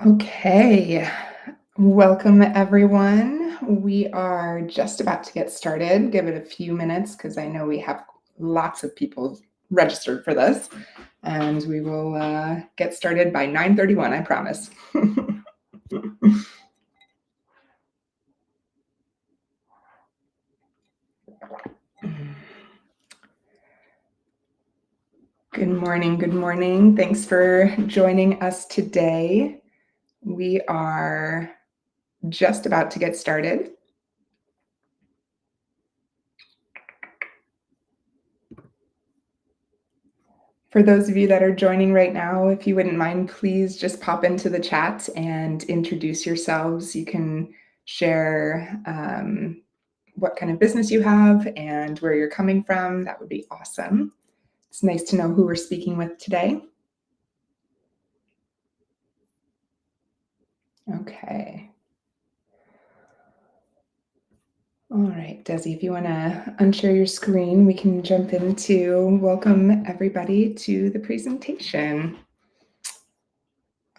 Okay, welcome everyone. We are just about to get started. Give it a few minutes because I know we have lots of people registered for this, and we will get started by 9:31, I promise. Good morning, good morning. Thanks for joining us today. We are just about to get started. For those of you that are joining right now, if you wouldn't mind, please just pop into the chat and introduce yourselves. You can share what kind of business you have and where you're coming from. That would be awesome. It's nice to know who we're speaking with today. Okay. All right, Desi, if you want to unshare your screen, we can jump into welcome everybody to the presentation.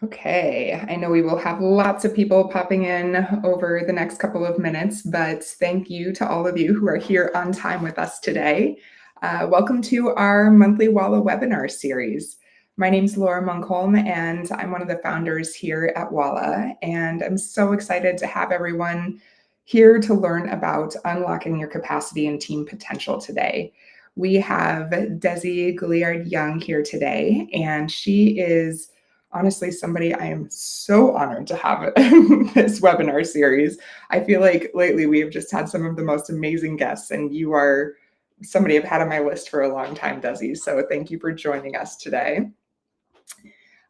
Okay, I know we will have lots of people popping in over the next couple of minutes, but thank you to all of you who are here on time with us today. Welcome to our monthly WALA webinar series. My name is Laura Munkholm, and I'm one of the founders here at WALA, and I'm so excited to have everyone here to learn about unlocking your capacity and team potential today. We have Desiree Guilliard-Young here today, and she is honestly somebody I am so honored to have in this webinar series. I feel like lately we have just had some of the most amazing guests, and you are somebody I've had on my list for a long time, Desi. So thank you for joining us today.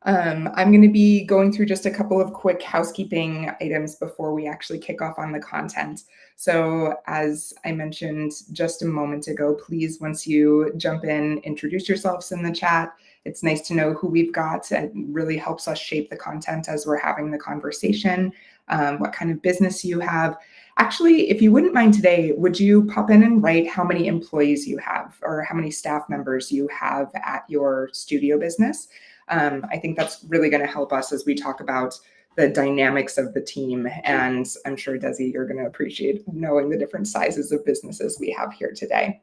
I'm going to be going through just a couple of quick housekeeping items before we actually kick off on the content. So as I mentioned just a moment ago, please, once you jump in, introduce yourselves in the chat. It's nice to know who we've got. It really helps us shape the content as we're having the conversation, what kind of business you have. Actually, if you wouldn't mind today, would you pop in and write how many employees you have or how many staff members you have at your studio business? I think that's really going to help us as we talk about the dynamics of the team. And I'm sure, Desi, you're going to appreciate knowing the different sizes of businesses we have here today.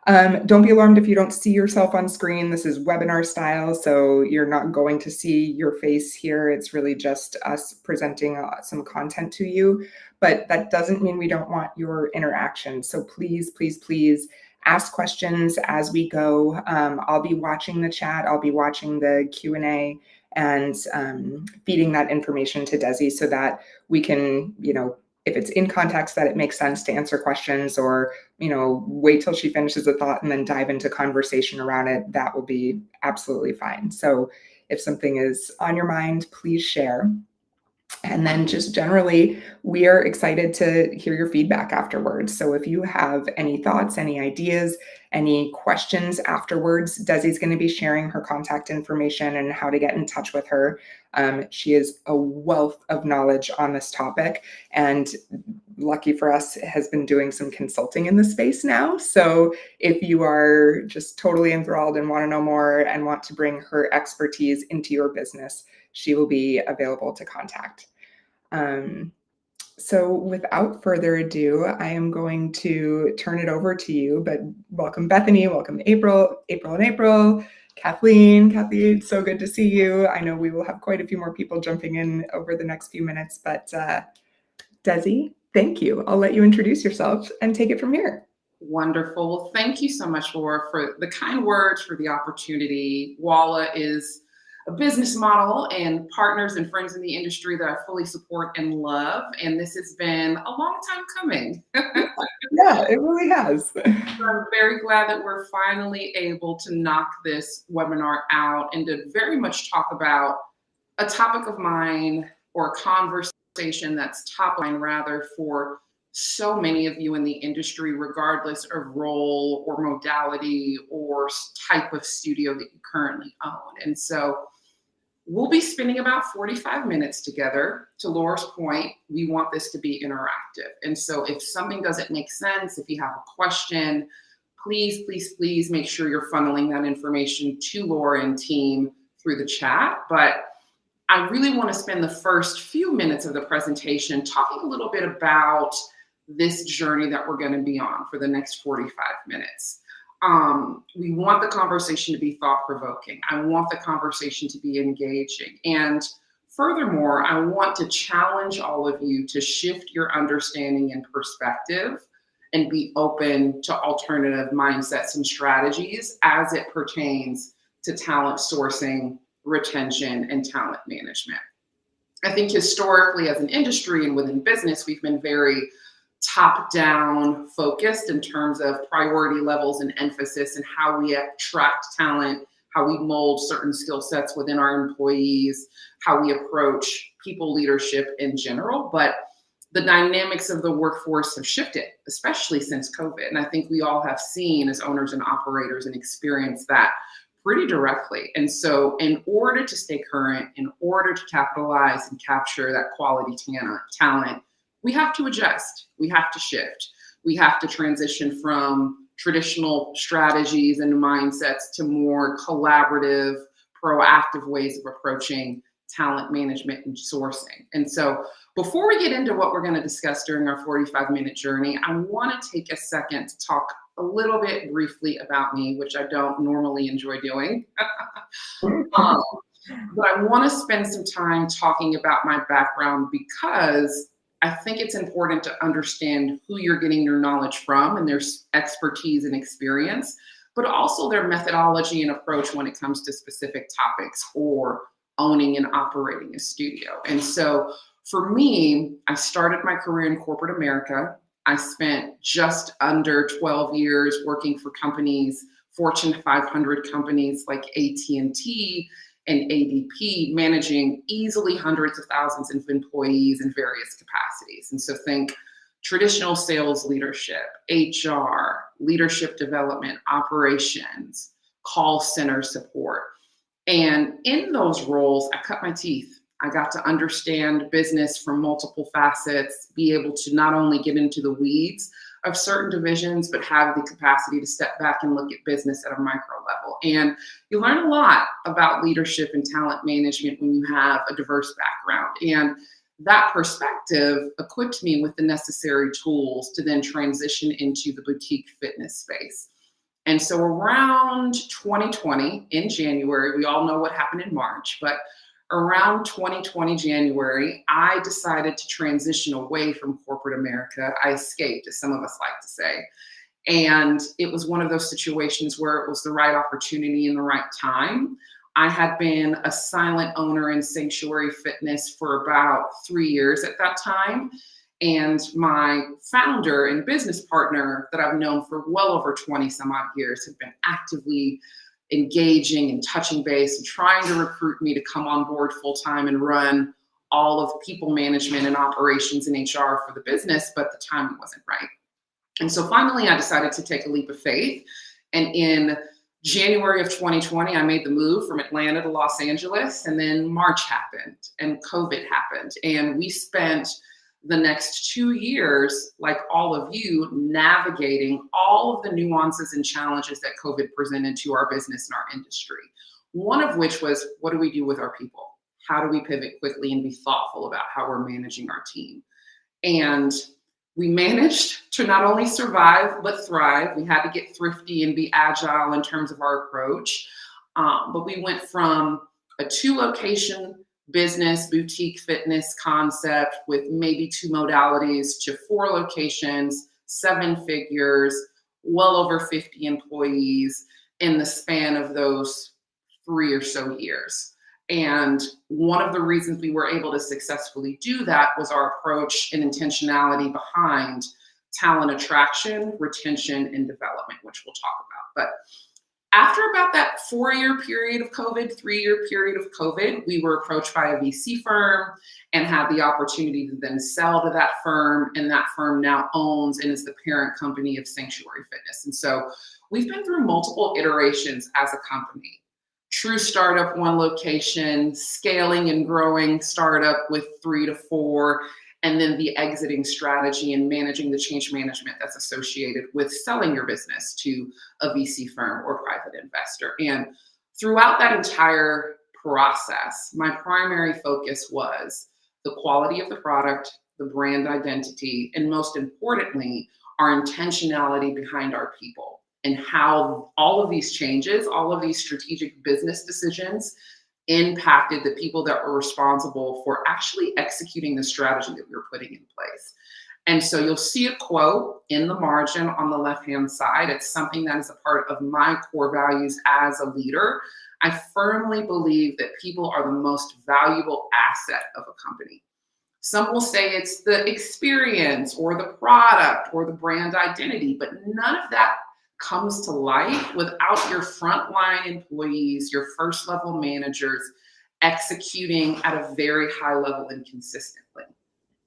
Don't be alarmed if you don't see yourself on screen. This is webinar style, so you're not going to see your face here. It's really just us presenting some content to you, but that doesn't mean we don't want your interaction. So please, please, please ask questions as we go. I'll be watching the chat. I'll be watching the Q&A and feeding that information to Desi so that we can, if it's in context that it makes sense to answer questions or, wait till she finishes a thought and then dive into conversation around it, that will be absolutely fine. So if something is on your mind, please share. And then just generally, we are excited to hear your feedback afterwards. So if you have any thoughts, any ideas, any questions afterwards, Desi's going to be sharing her contact information and how to get in touch with her. She is a wealth of knowledge on this topic, and lucky for us, has been doing some consulting in the space now. So if you are just totally enthralled and want to know more and want to bring her expertise into your business, she will be available to contact. So without further ado, I am going to turn it over to you, but welcome Bethany, welcome April, Kathleen, so good to see you. I know we will have quite a few more people jumping in over the next few minutes, but Desi, thank you. I'll let you introduce yourself and take it from here. Wonderful. Well, thank you so much, Laura, for the kind words, for the opportunity. WALA is a business model and partners and friends in the industry that I fully support and love. And this has been a long time coming. Yeah, it really has. So I'm very glad that we're finally able to knock this webinar out and to very much talk about a topic of mine or a conversation that's top line rather for so many of you in the industry, regardless of role or modality or type of studio that you currently own. And so we'll be spending about 45 minutes together. To Laura's point, we want this to be interactive. And so if something doesn't make sense, if you have a question, please, please, please make sure you're funneling that information to Laura and team through the chat. But I really want to spend the first few minutes of the presentation talking a little bit about this journey that we're going to be on for the next 45 minutes. We want the conversation to be thought-provoking. I want the conversation to be engaging. And furthermore, I want to challenge all of you to shift your understanding and perspective and be open to alternative mindsets and strategies as it pertains to talent sourcing, retention, and talent management. I think historically as an industry and within business, we've been very top-down focused in terms of priority levels and emphasis and how we attract talent, how we mold certain skill sets within our employees, how we approach people leadership in general. But the dynamics of the workforce have shifted, especially since COVID. And I think we all have seen as owners and operators and experienced that pretty directly. And so in order to stay current, in order to capitalize and capture that quality talent, we have to adjust, we have to shift, we have to transition from traditional strategies and mindsets to more collaborative, proactive ways of approaching talent management and sourcing. And so before we get into what we're going to discuss during our 45-minute journey, I want to take a second to talk a little bit briefly about me, which I don't normally enjoy doing. But I want to spend some time talking about my background because I think it's important to understand who you're getting your knowledge from and their expertise and experience, but also their methodology and approach when it comes to specific topics or owning and operating a studio. And so for me, I started my career in corporate America. I spent just under 12 years working for companies, Fortune 500 companies like AT&T and ADP, managing easily hundreds of thousands of employees in various capacities. And so think traditional sales leadership, HR, leadership development, operations, call center support. And in those roles, I cut my teeth. I got to understand business from multiple facets, be able to not only get into the weeds of certain divisions, but have the capacity to step back and look at business at a micro level. And you learn a lot about leadership and talent management when you have a diverse background. And that perspective equipped me with the necessary tools to then transition into the boutique fitness space. And so around 2020, in January, we all know what happened in March, but around 2020 January, I decided to transition away from corporate America. I escaped, as some of us like to say. And it was one of those situations where it was the right opportunity and the right time. I had been a silent owner in Sanctuary Fitness for about 3 years at that time. And my founder and business partner that I've known for well over 20 some odd years have been actively engaging and touching base and trying to recruit me to come on board full time and run all of people management and operations and HR for the business, but the timing wasn't right. And so finally I decided to take a leap of faith. And in January of 2020, I made the move from Atlanta to Los Angeles, and then March happened and COVID happened. And we spent the next 2 years, like all of you, navigating all of the nuances and challenges that COVID presented to our business and our industry. One of which was, what do we do with our people? How do we pivot quickly and be thoughtful about how we're managing our team? And we managed to not only survive, but thrive. We had to get thrifty and be agile in terms of our approach. But we went from a 2-location business, boutique fitness concept with maybe 2 modalities to 4 locations, 7 figures, well over 50 employees in the span of those 3 or so years. And one of the reasons we were able to successfully do that was our approach and intentionality behind talent attraction, retention, and development, which we'll talk about. But after about that 4-year period of COVID, 3-year period of COVID, we were approached by a VC firm and had the opportunity to then sell to that firm. And that firm now owns and is the parent company of Sanctuary Fitness. And so we've been through multiple iterations as a company. True startup, 1 location, scaling and growing startup with 3 to 4, and then the exiting strategy and managing the change management that's associated with selling your business to a VC firm or private investor. And throughout that entire process, my primary focus was the quality of the product, the brand identity, and most importantly, our intentionality behind our people and how all of these changes, all of these strategic business decisions impacted the people that were responsible for actually executing the strategy that we were putting in place. And so you'll see a quote in the margin on the left-hand side. It's something that is a part of my core values as a leader. I firmly believe that people are the most valuable asset of a company. Some will say it's the experience or the product or the brand identity, but none of that comes to life without your frontline employees, your first level managers executing at a very high level and consistently.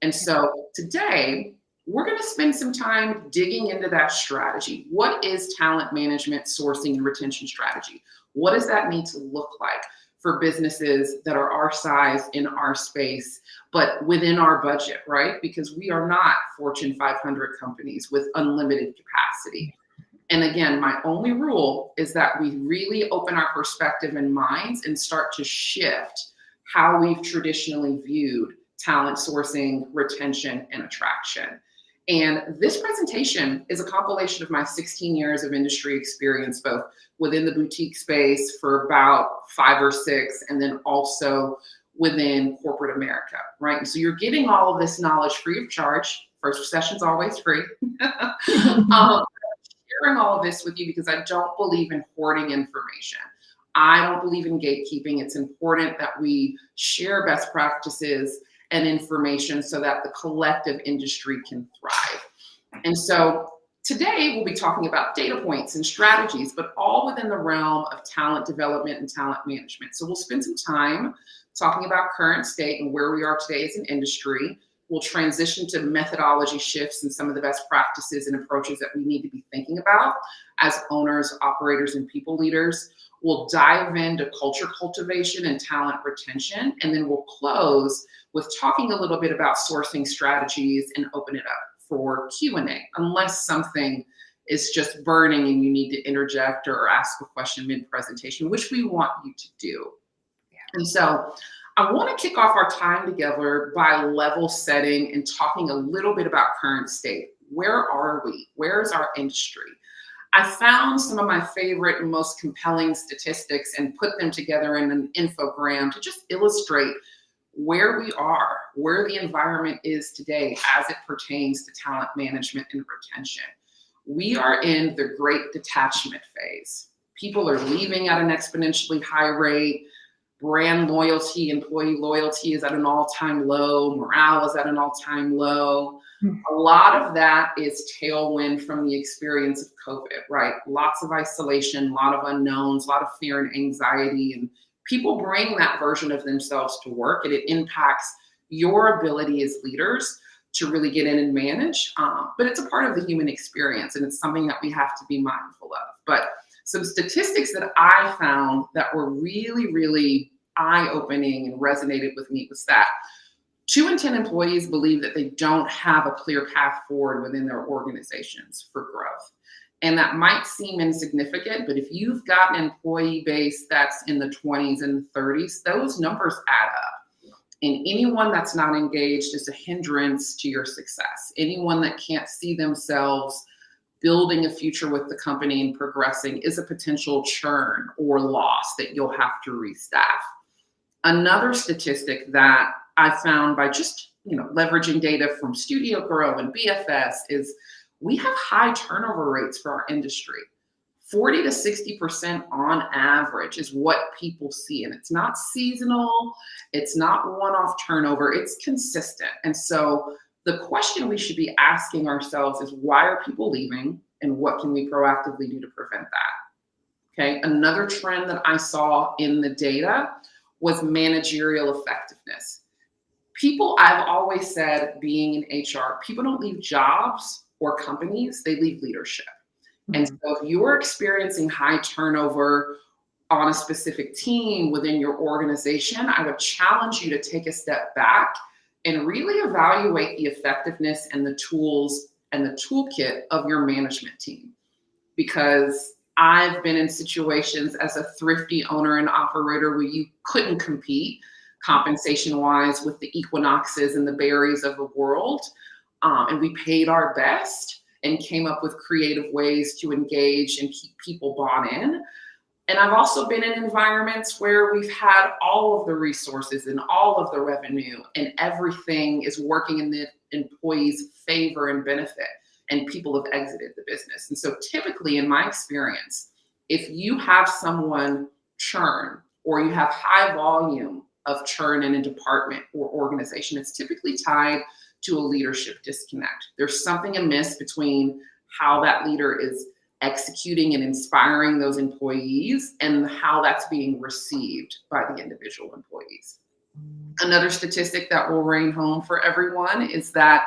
And so today, we're going to spend some time digging into that strategy. What is talent management, sourcing, and retention strategy? What does that need to look like for businesses that are our size in our space, but within our budget, right? Because we are not Fortune 500 companies with unlimited capacity. And again, my only rule is that we really open our perspective and minds and start to shift how we've traditionally viewed talent sourcing, retention, and attraction. And this presentation is a compilation of my 16 years of industry experience, both within the boutique space for about 5 or 6, and then also within corporate America, right? So you're getting all of this knowledge free of charge. First session's always free. Sharing all of this with you because I don't believe in hoarding information. I don't believe in gatekeeping. It's important that we share best practices and information so that the collective industry can thrive. And so today we'll be talking about data points and strategies, but all within the realm of talent development and talent management. So we'll spend some time talking about current state and where we are today as an industry. We'll transition to methodology shifts and some of the best practices and approaches that we need to be thinking about as owners, operators, and people leaders. We'll dive into culture cultivation and talent retention, and then we'll close with talking a little bit about sourcing strategies and open it up for Q&A, unless something is just burning and you need to interject or ask a question mid-presentation, which we want you to do. And so I want to kick off our time together by level setting and talking a little bit about current state. Where are we? Where is our industry? I found some of my favorite and most compelling statistics and put them together in an infogram to just illustrate where we are, where the environment is today as it pertains to talent management and retention. We are in the great detachment phase. People are leaving at an exponentially high rate. Brand loyalty, employee loyalty is at an all-time low. Morale is at an all-time low. A lot of that is tailwind from the experience of COVID, right? Lots of isolation, a lot of unknowns, a lot of fear and anxiety, and people bring that version of themselves to work, and it impacts your ability as leaders to really get in and manage. But it's a part of the human experience, and it's something that we have to be mindful of. But some statistics that I found that were really, really eye-opening and resonated with me was that 2 in 10 employees believe that they don't have a clear path forward within their organizations for growth. And that might seem insignificant, but if you've got an employee base that's in the 20s and 30s, those numbers add up. And anyone that's not engaged is a hindrance to your success. Anyone that can't see themselves building a future with the company and progressing is a potential churn or loss that you'll have to restaff. Another statistic that I found by just leveraging data from Studio Grow and BFS is we have high turnover rates for our industry. 40 to 60% on average is what people see. And it's not seasonal, it's not one-off turnover, it's consistent. And so the question we should be asking ourselves is, why are people leaving and what can we proactively do to prevent that? Okay, another trend that I saw in the data was managerial effectiveness. People, I've always said, being in HR, people don't leave jobs or companies, they leave leadership. And so if you're experiencing high turnover on a specific team within your organization, I would challenge you to take a step back and really evaluate the effectiveness and the tools and the toolkit of your management team. Because I've been in situations as a thrifty owner and operator where you couldn't compete compensation-wise with the Equinoxes and the Berries of the world. And we paid our best and came up with creative ways to engage and keep people bought in. And I've also been in environments where we've had all of the resources and all of the revenue, and everything is working in the employee's favor and benefit, and people have exited the business. And so typically, in my experience, if you have someone churn or you have high volume of churn in a department or organization, it's typically tied to a leadership disconnect. There's something amiss between how that leader is executing and inspiring those employees and how that's being received by the individual employees. Another statistic that will ring home for everyone is that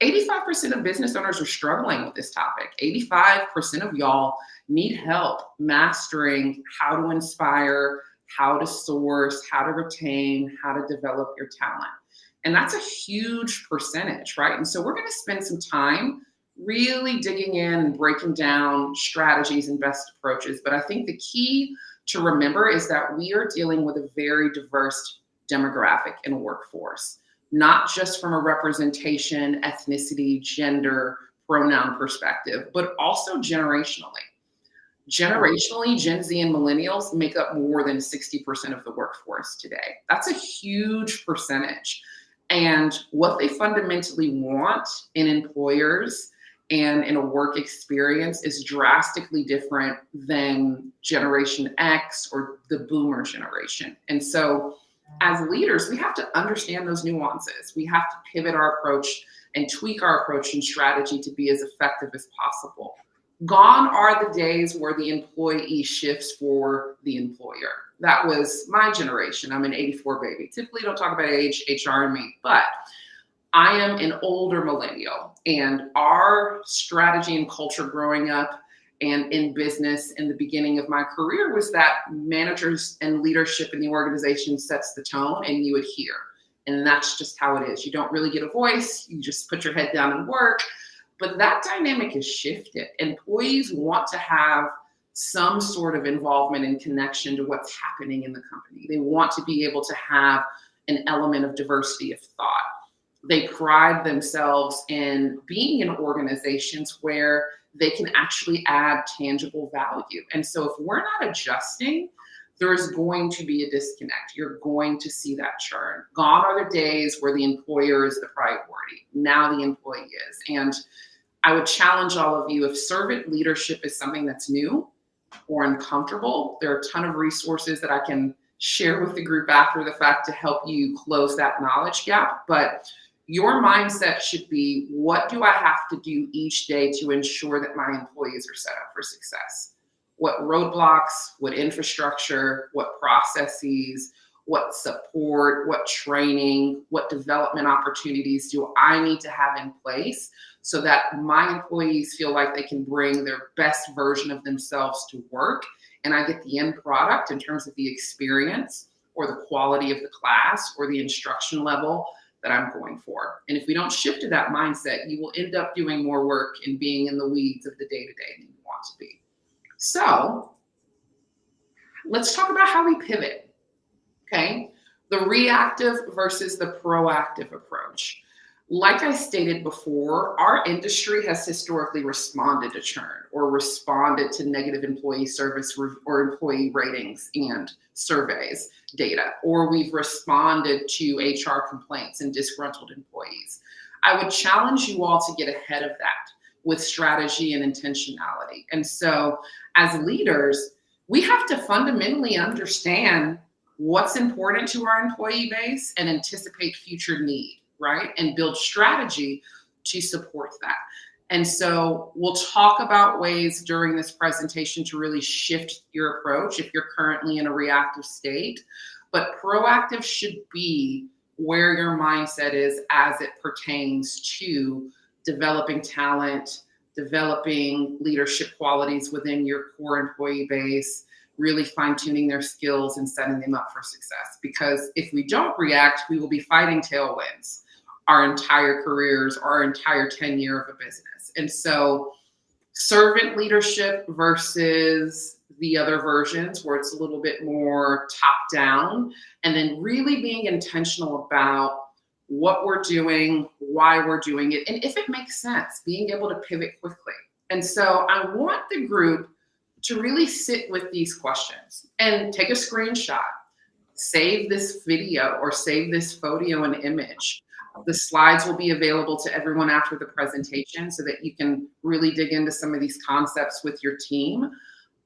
85% of business owners are struggling with this topic. 85% of y'all need help mastering how to inspire, how to source, how to retain, how to develop your talent. And that's a huge percentage, right? And so we're going to spend some time really digging in and breaking down strategies and best approaches. But I think the key to remember is that we are dealing with a very diverse demographic and workforce, not just from a representation, ethnicity, gender, pronoun perspective, but also generationally. Generationally, Gen Z and millennials make up more than 60% of the workforce today. That's a huge percentage. And what they fundamentally want in employers and in a work experience is drastically different than Generation X or the boomer generation. And so as leaders, we have to understand those nuances. We have to pivot our approach and tweak our approach and strategy to be as effective as possible. Gone are the days where the employee shifts for the employer. That was my generation. I'm an 84 baby. Typically don't talk about age, HR, and me, but I am an older millennial, and our strategy and culture growing up and in business in the beginning of my career was that managers and leadership in the organization sets the tone and you adhere. And that's just how it is. You don't really get a voice. You just put your head down and work. But that dynamic has shifted. Employees want to have some sort of involvement and connection to what's happening in the company. They want to be able to have an element of diversity of thought. They pride themselves in being in organizations where they can actually add tangible value. And so if we're not adjusting, there's going to be a disconnect. You're going to see that churn. Gone are the days where the employer is the priority. Now the employee is. And I would challenge all of you, if servant leadership is something that's new or uncomfortable, there are a ton of resources that I can share with the group after the fact to help you close that knowledge gap. But your mindset should be, what do I have to do each day to ensure that my employees are set up for success? What roadblocks, what infrastructure, what processes, what support, what training, what development opportunities do I need to have in place so that my employees feel like they can bring their best version of themselves to work, and I get the end product in terms of the experience or the quality of the class or the instruction level that I'm going for. And if we don't shift to that mindset, you will end up doing more work and being in the weeds of the day-to-day than you want to be. So let's talk about how we pivot, okay? The reactive versus the proactive approach. Like I stated before, our industry has historically responded to churn or responded to negative employee service or employee ratings and surveys data, or we've responded to HR complaints and disgruntled employees. I would challenge you all to get ahead of that with strategy and intentionality. And so as leaders, we have to fundamentally understand what's important to our employee base and anticipate future need, right? And build strategy to support that. And so we'll talk about ways during this presentation to really shift your approach if you're currently in a reactive state. But proactive should be where your mindset is as it pertains to developing talent, developing leadership qualities within your core employee base, really fine-tuning their skills and setting them up for success. Because if we don't react, we will be fighting tailwinds our entire careers, our entire tenure of a business. And so servant leadership versus the other versions where it's a little bit more top down, and then really being intentional about what we're doing, why we're doing it, and if it makes sense, being able to pivot quickly. And so I want the group to really sit with these questions and take a screenshot, save this video or save this photo and image. The slides will be available to everyone after the presentation so that you can really dig into some of these concepts with your team.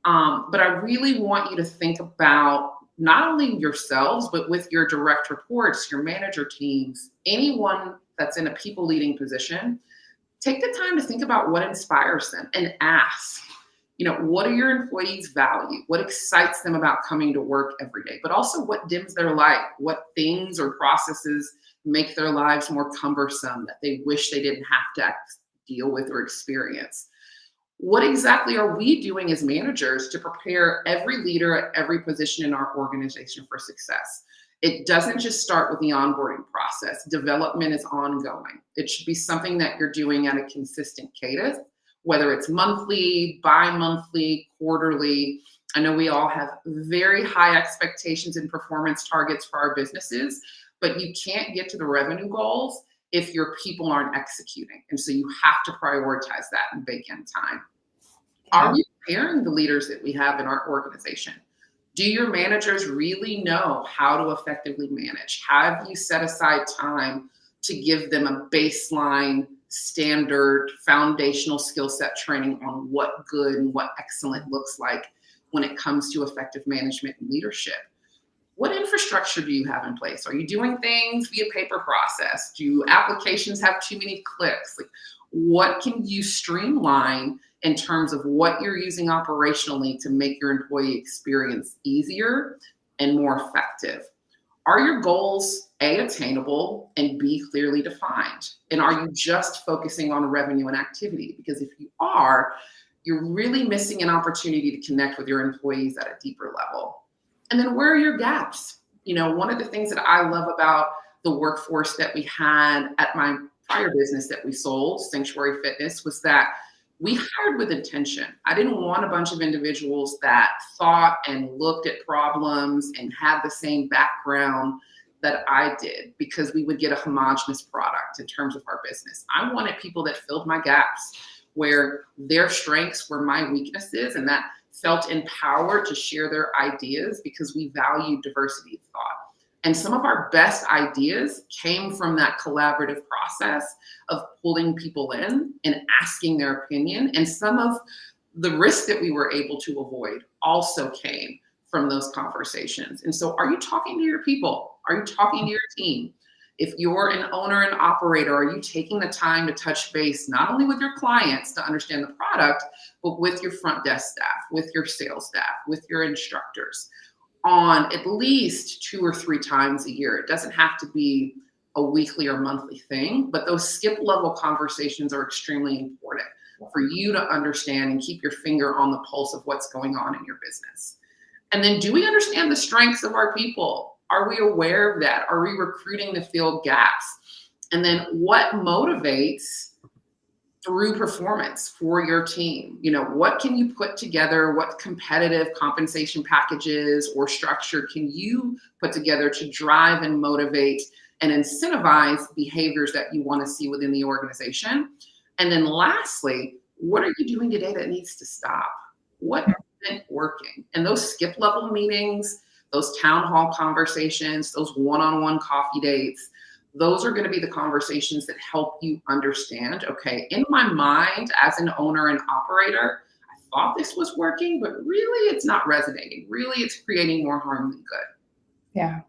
But I really want you to think about not only yourselves, but with your direct reports, your manager teams, anyone that's in a people leading position. Take the time to think about what inspires them and ask, what do your employees value? What excites them about coming to work every day? But also what dims their light? What things or processes make their lives more cumbersome that they wish they didn't have to deal with or experience? What exactly are we doing as managers to prepare every leader at every position in our organization for success? It doesn't just start with the onboarding process. Development is ongoing. It should be something that you're doing at a consistent cadence, whether it's monthly, bi-monthly, quarterly. I know we all have very high expectations and performance targets for our businesses, but you can't get to the revenue goals if your people aren't executing. And so you have to prioritize that and bake in time. Are we preparing the leaders that we have in our organization? Do your managers really know how to effectively manage? Have you set aside time to give them a baseline, standard, foundational skill set training on what good and what excellent looks like when it comes to effective management and leadership? What infrastructure do you have in place? Are you doing things via paper process? Do applications have too many clicks? Like, what can you streamline in terms of what you're using operationally to make your employee experience easier and more effective? Are your goals A, attainable, and B, clearly defined? And are you just focusing on revenue and activity? Because if you are, you're really missing an opportunity to connect with your employees at a deeper level. And then where are your gaps? One of the things that I love about the workforce that we had at my prior business that we sold, Sanctuary Fitness, was that we hired with intention. I didn't want a bunch of individuals that thought and looked at problems and had the same background that I did, because we would get a homogenous product in terms of our business. I wanted people that filled my gaps, where their strengths were my weaknesses, and that felt empowered to share their ideas because we valued diversity of thought. And some of our best ideas came from that collaborative process of pulling people in and asking their opinion. And some of the risks that we were able to avoid also came from those conversations. And so are you talking to your people? Are you talking to your team? If you're an owner and operator, are you taking the time to touch base not only with your clients to understand the product, but with your front desk staff, with your sales staff, with your instructors, on at least 2 or 3 times a year? It doesn't have to be a weekly or monthly thing, but those skip level conversations are extremely important for you to understand and keep your finger on the pulse of what's going on in your business. And then, do we understand the strengths of our people? Are we aware of that? Are we recruiting to fill gaps? And then what motivates through performance for your team? What can you put together? What competitive compensation packages or structure can you put together to drive and motivate and incentivize behaviors that you want to see within the organization? And then lastly, what are you doing today that needs to stop? What isn't working? And those skip level meetings, those town hall conversations, those one-on-one coffee dates, those are going to be the conversations that help you understand, okay, in my mind as an owner and operator, I thought this was working, but really it's not resonating. Really, it's creating more harm than good. Yeah.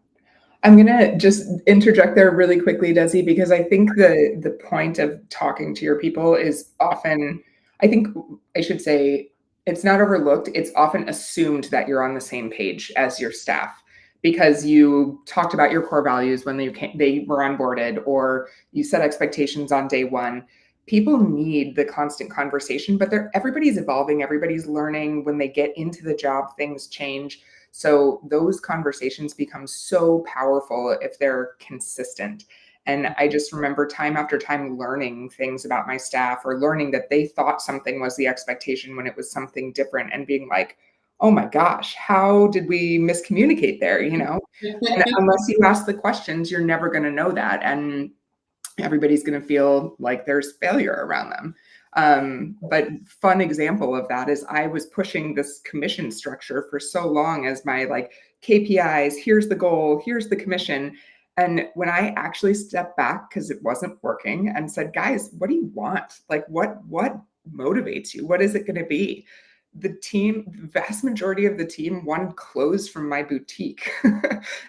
I'm going to just interject there really quickly, Desi, because I think the point of talking to your people is often, I think I should say, it's not overlooked. It's often assumed that you're on the same page as your staff, because you talked about your core values when they were onboarded, or you set expectations on day one. People need the constant conversation, but everybody's evolving, everybody's learning. When they get into the job, things change. So those conversations become so powerful if they're consistent. And I just remember time after time learning things about my staff, or learning that they thought something was the expectation when it was something different, and being like, oh my gosh, how did we miscommunicate there? And unless you ask the questions, you're never going to know that. And everybody's going to feel like there's failure around them. But fun example of that is I was pushing this commission structure for so long as my like KPIs, here's the goal, here's the commission. And when I actually stepped back because it wasn't working and said, guys, what do you want? Like what motivates you? What is it going to be? The vast majority of the team wanted clothes from my boutique.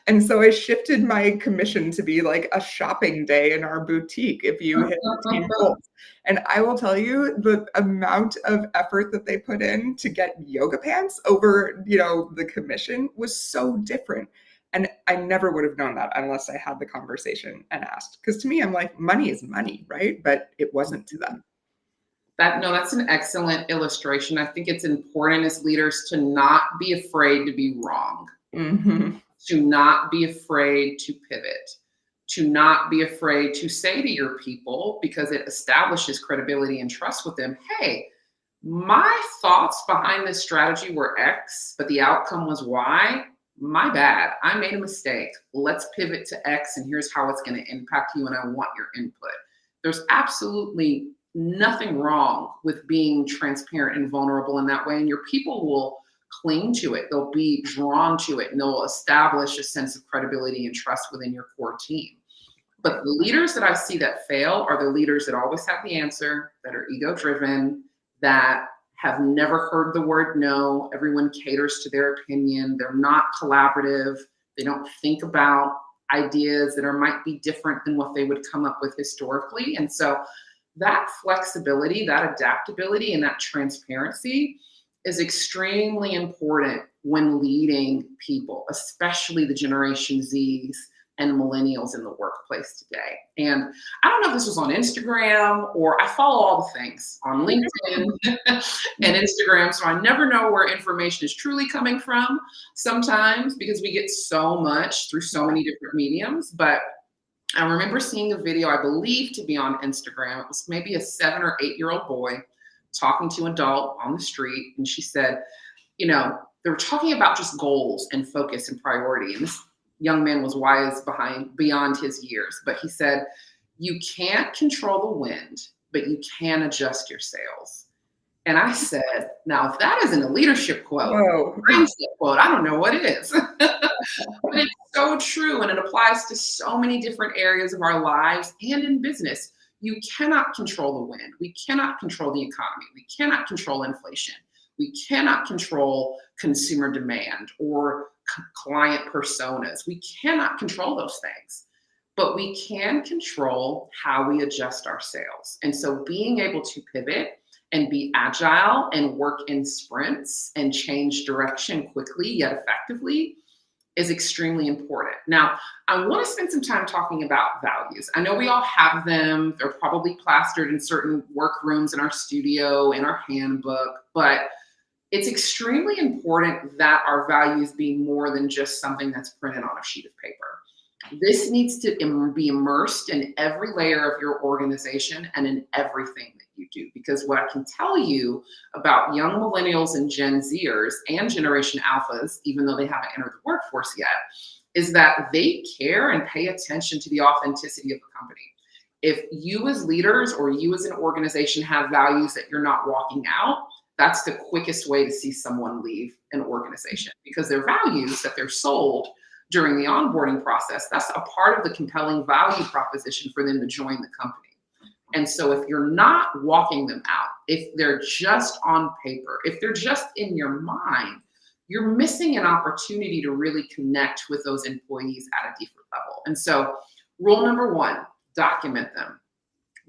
And so I shifted my commission to be like a shopping day in our boutique if you hit the team goals. And I will tell you, the amount of effort that they put in to get yoga pants over, the commission was so different. And I never would have known that unless I had the conversation and asked. Because to me, I'm like, money is money, right? But it wasn't to them. That's an excellent illustration. I think it's important as leaders to not be afraid to be wrong, to not be afraid to pivot, to not be afraid to say to your people, because it establishes credibility and trust with them, hey, my thoughts behind this strategy were X, but the outcome was Y. My bad. I made a mistake. Let's pivot to X, and here's how it's going to impact you, and I want your input. There's absolutely nothing wrong with being transparent and vulnerable in that way. And your people will cling to it. They'll be drawn to it, and they'll establish a sense of credibility and trust within your core team. But the leaders that I see that fail are the leaders that always have the answer, that are ego-driven, that have never heard the word no. Everyone caters to their opinion. They're not collaborative. They don't think about ideas that might be different than what they would come up with historically. And so that flexibility, that adaptability, and that transparency is extremely important when leading people, especially the Generation Zs and millennials in the workplace today. And I don't know if this was on Instagram, or I follow all the things on LinkedIn and Instagram, so I never know where information is truly coming from sometimes, because we get so much through so many different mediums. But I remember seeing a video, I believe to be on Instagram. It was maybe a 7 or 8 year old boy talking to an adult on the street. And she said, they were talking about just goals and focus and priority. And this young man was wise beyond his years. But he said, you can't control the wind, but you can adjust your sails. And I said, now, if that isn't a leadership quote, mindset quote, I don't know what is. But it's so true, and it applies to so many different areas of our lives and in business. You cannot control the wind. We cannot control the economy. We cannot control inflation. We cannot control consumer demand or client personas. We cannot control those things, but we can control how we adjust our sails. And so being able to pivot and be agile and work in sprints and change direction quickly yet effectively is extremely important. Now, I want to spend some time talking about values. I know we all have them. They're probably plastered in certain workrooms in our studio, in our handbook, but it's extremely important that our values be more than just something that's printed on a sheet of paper. This needs to be immersed in every layer of your organization and in everything that you do. Because what I can tell you about young millennials and Gen Zers and Generation Alphas, even though they haven't entered the workforce yet, is that they care and pay attention to the authenticity of the company. If you as leaders or you as an organization have values that you're not walking out, that's the quickest way to see someone leave an organization, because their values that they're sold during the onboarding process, that's a part of the compelling value proposition for them to join the company. And so if you're not walking them out, if they're just on paper, if they're just in your mind, you're missing an opportunity to really connect with those employees at a deeper level. And so rule number 1, document them.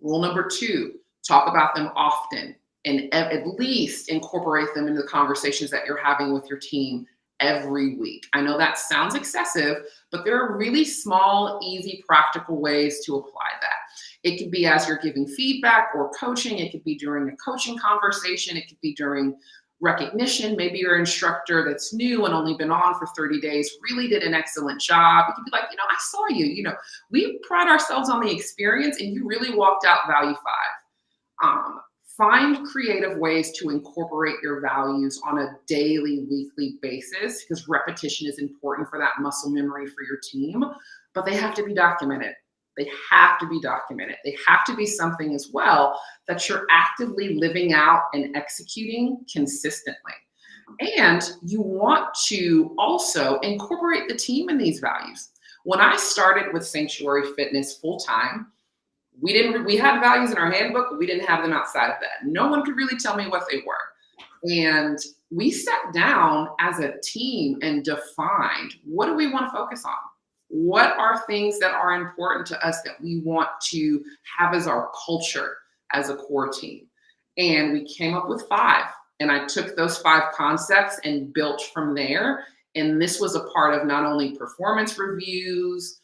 Rule number 2, talk about them often, and at least incorporate them into the conversations that you're having with your team every week. I know that sounds excessive, but there are really small, easy, practical ways to apply that. It could be as you're giving feedback or coaching. It could be during a coaching conversation. It could be during recognition. Maybe your instructor that's new and only been on for 30 days really did an excellent job. You can be like, I saw you, we pride ourselves on the experience and you really walked out value 5. Find creative ways to incorporate your values on a daily, weekly basis, because repetition is important for that muscle memory for your team, but they have to be documented. They have to be documented. They have to be something as well that you're actively living out and executing consistently. And you want to also incorporate the team in these values. When I started with Sanctuary Fitness full-time, we had values in our handbook, but we didn't have them outside of that. No one could really tell me what they were. And we sat down as a team and defined, what do we want to focus on? What are things that are important to us that we want to have as our culture as a core team? And we came up with 5. And I took those 5 concepts and built from there. And this was a part of not only performance reviews,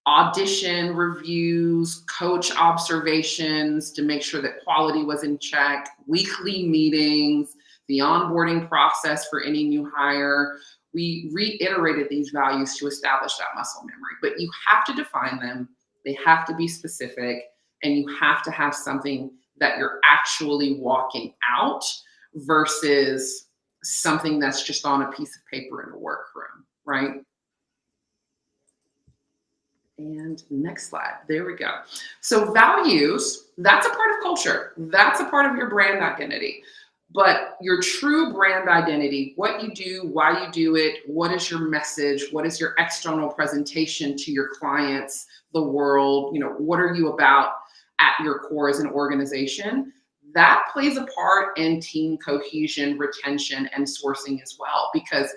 audition reviews, coach observations to make sure that quality was in check, weekly meetings, the onboarding process for any new hire. We reiterated these values to establish that muscle memory, but you have to define them. They have to be specific, and you have to have something that you're actually walking out versus something that's just on a piece of paper in a workroom, right? And next slide, there we go. So values, that's a part of culture. That's a part of your brand identity. But your true brand identity, what you do, why you do it, what is your message, what is your external presentation to your clients, the world, what are you about at your core as an organization? That plays a part in team cohesion, retention, and sourcing as well. Because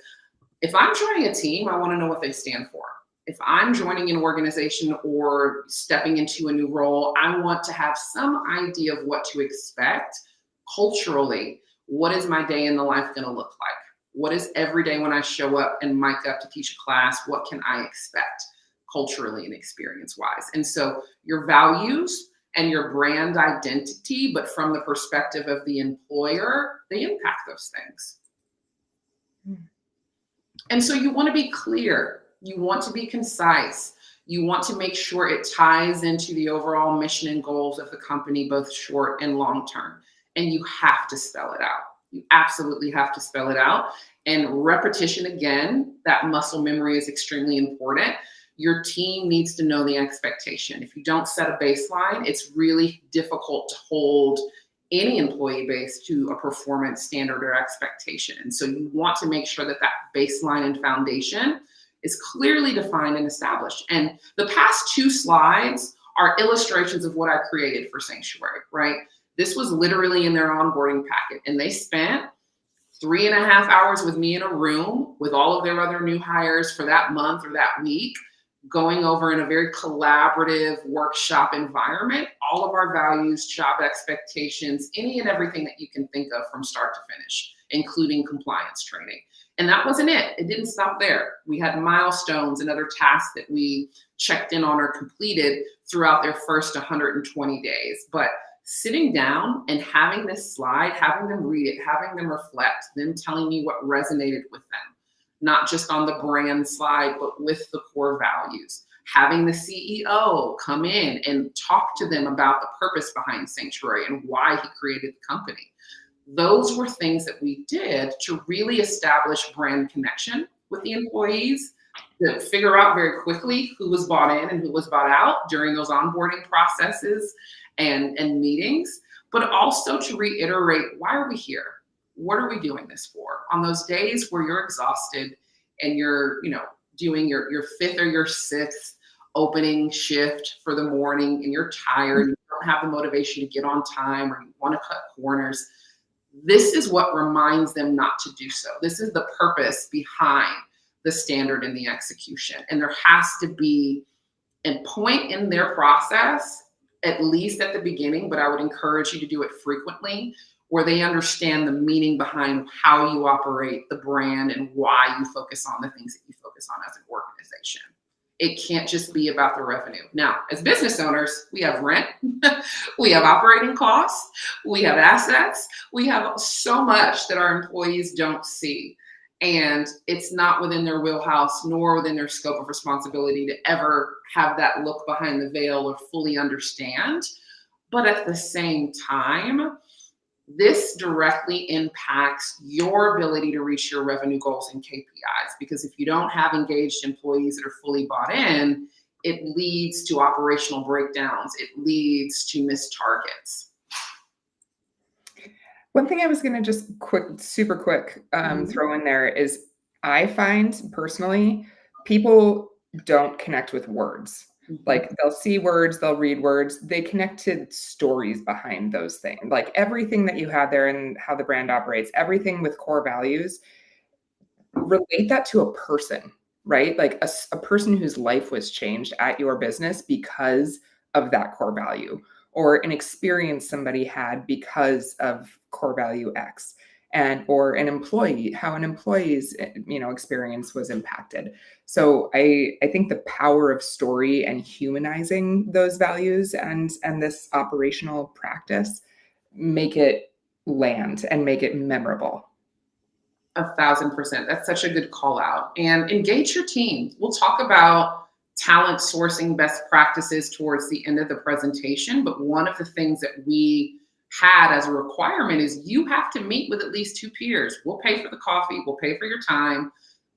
if I'm joining a team, I want to know what they stand for. If I'm joining an organization or stepping into a new role, I want to have some idea of what to expect culturally. What is my day in the life going to look like? What is every day when I show up and mic up to teach a class? What can I expect culturally and experience-wise? And so your values and your brand identity, but from the perspective of the employer, they impact those things. And so you want to be clear. You want to be concise. You want to make sure it ties into the overall mission and goals of the company, both short and long term. And you have to spell it out. You absolutely have to spell it out. And repetition, again, that muscle memory is extremely important. Your team needs to know the expectation. If you don't set a baseline, it's really difficult to hold any employee base to a performance standard or expectation. And so you want to make sure that that baseline and foundation is clearly defined and established. And the past 2 slides are illustrations of what I created for Sanctuary, right? This was literally in their onboarding packet, and they spent 3.5 hours with me in a room with all of their other new hires for that month or that week, going over in a very collaborative workshop environment, all of our values, job expectations, any and everything that you can think of from start to finish, including compliance training. And that wasn't it. It didn't stop there. We had milestones and other tasks that we checked in on or completed throughout their first 120 days. But sitting down and having this slide, having them read it, having them reflect, them telling me what resonated with them, not just on the brand slide, but with the core values. Having the CEO come in and talk to them about the purpose behind Sanctuary and why he created the company. Those were things that we did to really establish brand connection with the employees, to figure out very quickly who was bought in and who was bought out during those onboarding processes and meetings, but also to reiterate, why are we here? What are we doing this for? On those days where you're exhausted and you're, doing your 5th or your 6th opening shift for the morning and you're tired, you don't have the motivation to get on time or you want to cut corners, this is what reminds them not to do so. This is the purpose behind the standard and the execution. And there has to be a point in their process, at least at the beginning, but I would encourage you to do it frequently, where they understand the meaning behind how you operate the brand and why you focus on the things that you focus on as an organization. It can't just be about the revenue. Now, as business owners, we have rent, we have operating costs, we have assets, we have so much that our employees don't see. And it's not within their wheelhouse nor within their scope of responsibility to ever have that look behind the veil or fully understand. But at the same time, this directly impacts your ability to reach your revenue goals and KPIs, because if you don't have engaged employees that are fully bought in, it leads to operational breakdowns. It leads to missed targets. One thing I was going to just super quick throw in there is I find personally, people don't connect with words. Like they'll see words, they'll read words, they connect to stories behind those things. Like everything that you have there and how the brand operates, everything with core values, relate that to a person, right? Like a person whose life was changed at your business because of that core value, or an experience somebody had because of core value X. And or an employee, how an employee's experience was impacted. So I think the power of story and humanizing those values and this operational practice make it land and make it memorable. 1,000%. That's such a good call out. And engage your team. We'll talk about talent sourcing best practices towards the end of the presentation, but one of the things that we had as a requirement is you have to meet with at least 2 peers. We'll pay for the coffee, we'll pay for your time,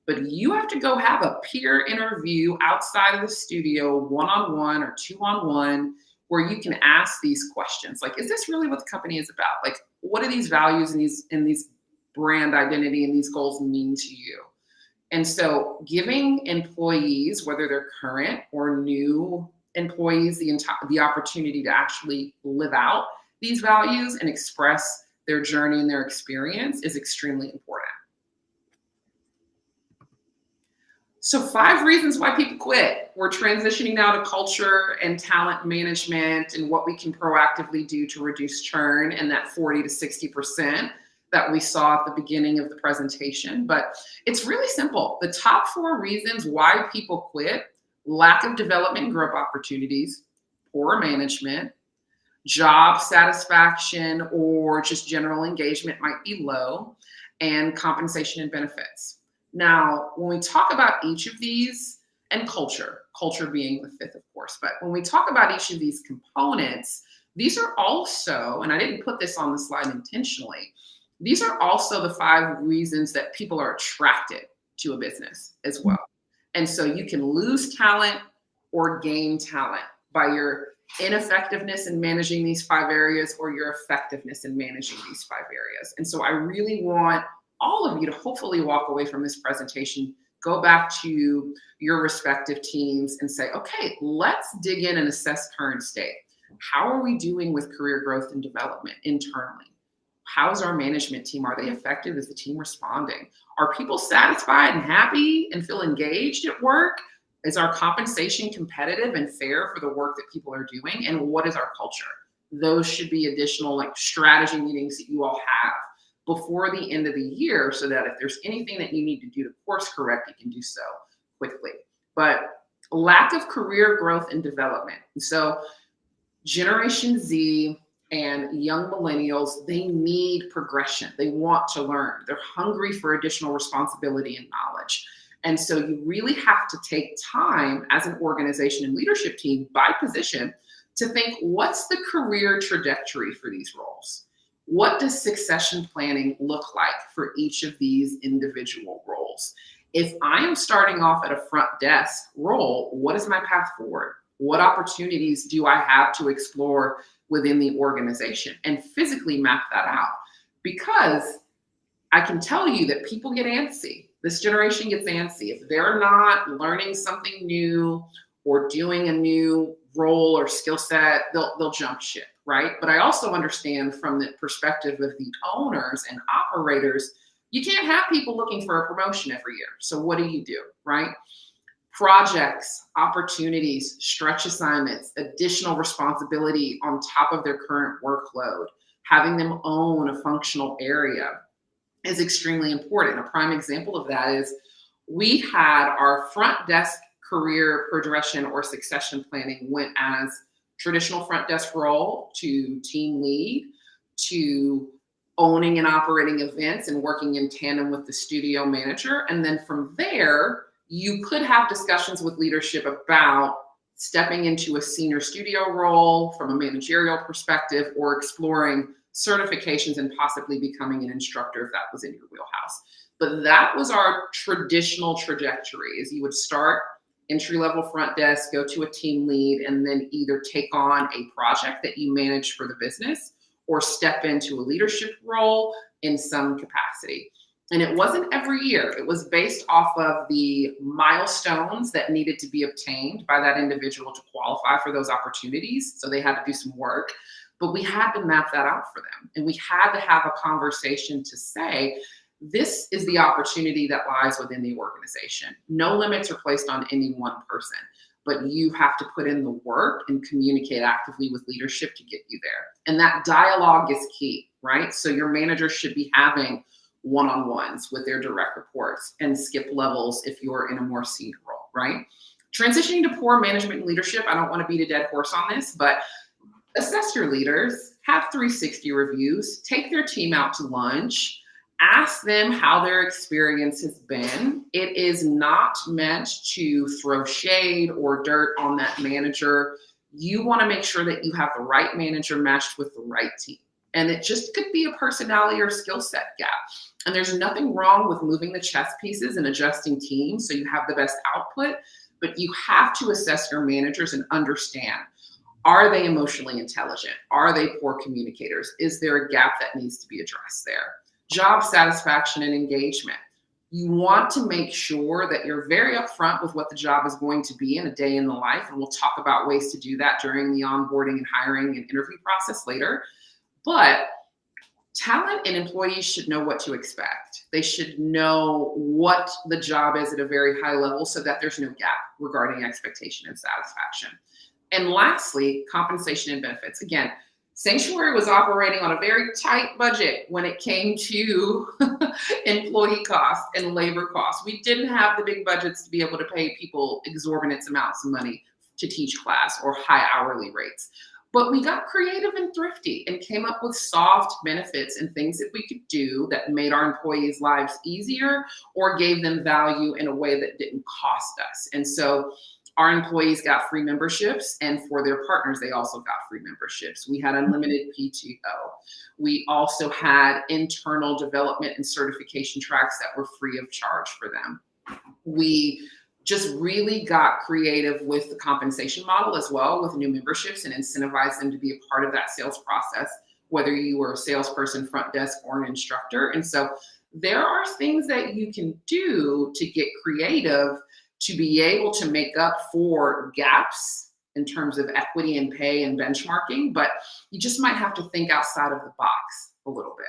but you have to go have a peer interview outside of the studio, one-on-one or two-on-one, where you can ask these questions. Like, is this really what the company is about? Like, what do these values and these brand identity and these goals mean to you? And so giving employees, whether they're current or new employees, the opportunity to actually live out these values and express their journey and their experience is extremely important. So 5 reasons why people quit. We're transitioning now to culture and talent management and what we can proactively do to reduce churn and that 40 to 60% that we saw at the beginning of the presentation. But it's really simple. The top 4 reasons why people quit: lack of development and growth opportunities, poor management, job satisfaction or just general engagement might be low, and compensation and benefits. Now, when we talk about each of these, and culture being the 5th, of course, but when we talk about each of these components, these are also, and I didn't put this on the slide intentionally, these are also the 5 reasons that people are attracted to a business as well. And so you can lose talent or gain talent by your ineffectiveness in managing these 5 areas or your effectiveness in managing these 5 areas. And so I really want all of you to hopefully walk away from this presentation, go back to your respective teams and say, okay, let's dig in and assess current state. How are we doing with career growth and development internally? How's our management team? Are they effective? Is the team responding? Are people satisfied and happy and feel engaged at work? Is our compensation competitive and fair for the work that people are doing? And what is our culture? Those should be additional strategy meetings that you all have before the end of the year, so that if there's anything that you need to do to course correct, you can do so quickly. But lack of career growth and development. So Generation Z and young millennials, they need progression. They want to learn. They're hungry for additional responsibility and knowledge. And so you really have to take time as an organization and leadership team by position to think, what's the career trajectory for these roles? What does succession planning look like for each of these individual roles? If I am starting off at a front desk role, what is my path forward? What opportunities do I have to explore within the organization, and physically map that out? Because I can tell you that people get antsy. This generation gets antsy. If they're not learning something new or doing a new role or skill set, they'll jump ship, right? But I also understand from the perspective of the owners and operators, you can't have people looking for a promotion every year. So what do, right? Projects, opportunities, stretch assignments, additional responsibility on top of their current workload, having them own a functional area is extremely important. A prime example of that is we had our front desk career progression or succession planning went as traditional front desk role to team lead to owning and operating events and working in tandem with the studio manager. And then from there, you could have discussions with leadership about stepping into a senior studio role from a managerial perspective, or exploring certifications and possibly becoming an instructor if that was in your wheelhouse. But that was our traditional trajectory, is you would start entry-level front desk, go to a team lead, and then either take on a project that you manage for the business or step into a leadership role in some capacity. And it wasn't every year. It was based off of the milestones that needed to be obtained by that individual to qualify for those opportunities. So they had to do some work, but we had to map that out for them. And we had to have a conversation to say, this is the opportunity that lies within the organization. No limits are placed on any one person, but you have to put in the work and communicate actively with leadership to get you there. And that dialogue is key, right? So your manager should be having one-on-ones with their direct reports and skip levels if you're in a more senior role, right? Transitioning to poor management and leadership, I don't want to beat a dead horse on this, but assess your leaders, have 360 reviews, take their team out to lunch, ask them how their experience has been. It is not meant to throw shade or dirt on that manager. You want to make sure that you have the right manager matched with the right team. And it just could be a personality or skill set gap. And there's nothing wrong with moving the chess pieces and adjusting teams so you have the best output, but you have to assess your managers and understand, are they emotionally intelligent? Are they poor communicators? Is there a gap that needs to be addressed there? Job satisfaction and engagement. You want to make sure that you're very upfront with what the job is going to be in a day in the life. And we'll talk about ways to do that during the onboarding and hiring and interview process later. But talent and employees should know what to expect. They should know what the job is at a very high level so that there's no gap regarding expectation and satisfaction. And lastly, compensation and benefits. Again, Sanctuary was operating on a very tight budget when it came to employee costs and labor costs. We didn't have the big budgets to be able to pay people exorbitant amounts of money to teach class or high hourly rates. But we got creative and thrifty and came up with soft benefits and things that we could do that made our employees' lives easier or gave them value in a way that didn't cost us. And so our employees got free memberships, and for their partners, they also got free memberships. We had unlimited PTO. We also had internal development and certification tracks that were free of charge for them. We just really got creative with the compensation model as well with new memberships and incentivized them to be a part of that sales process, whether you were a salesperson, front desk, or an instructor. And so there are things that you can do to get creative to be able to make up for gaps in terms of equity and pay and benchmarking, but you just might have to think outside of the box a little bit.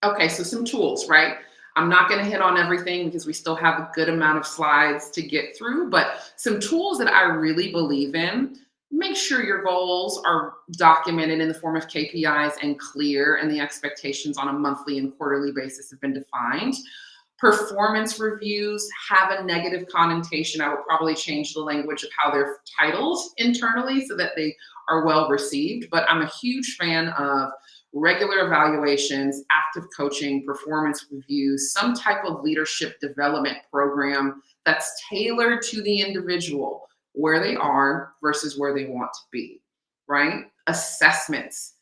Okay, so some tools, right? I'm not going to hit on everything because we still have a good amount of slides to get through, but some tools that I really believe in. Make sure your goals are documented in the form of KPIs and clear, and the expectations on a monthly and quarterly basis have been defined. Performance reviews have a negative connotation. I would probably change the language of how they're titled internally so that they are well received, but I'm a huge fan of regular evaluations, active coaching, performance reviews, some type of leadership development program that's tailored to the individual, where they are versus where they want to be, right? Assessments,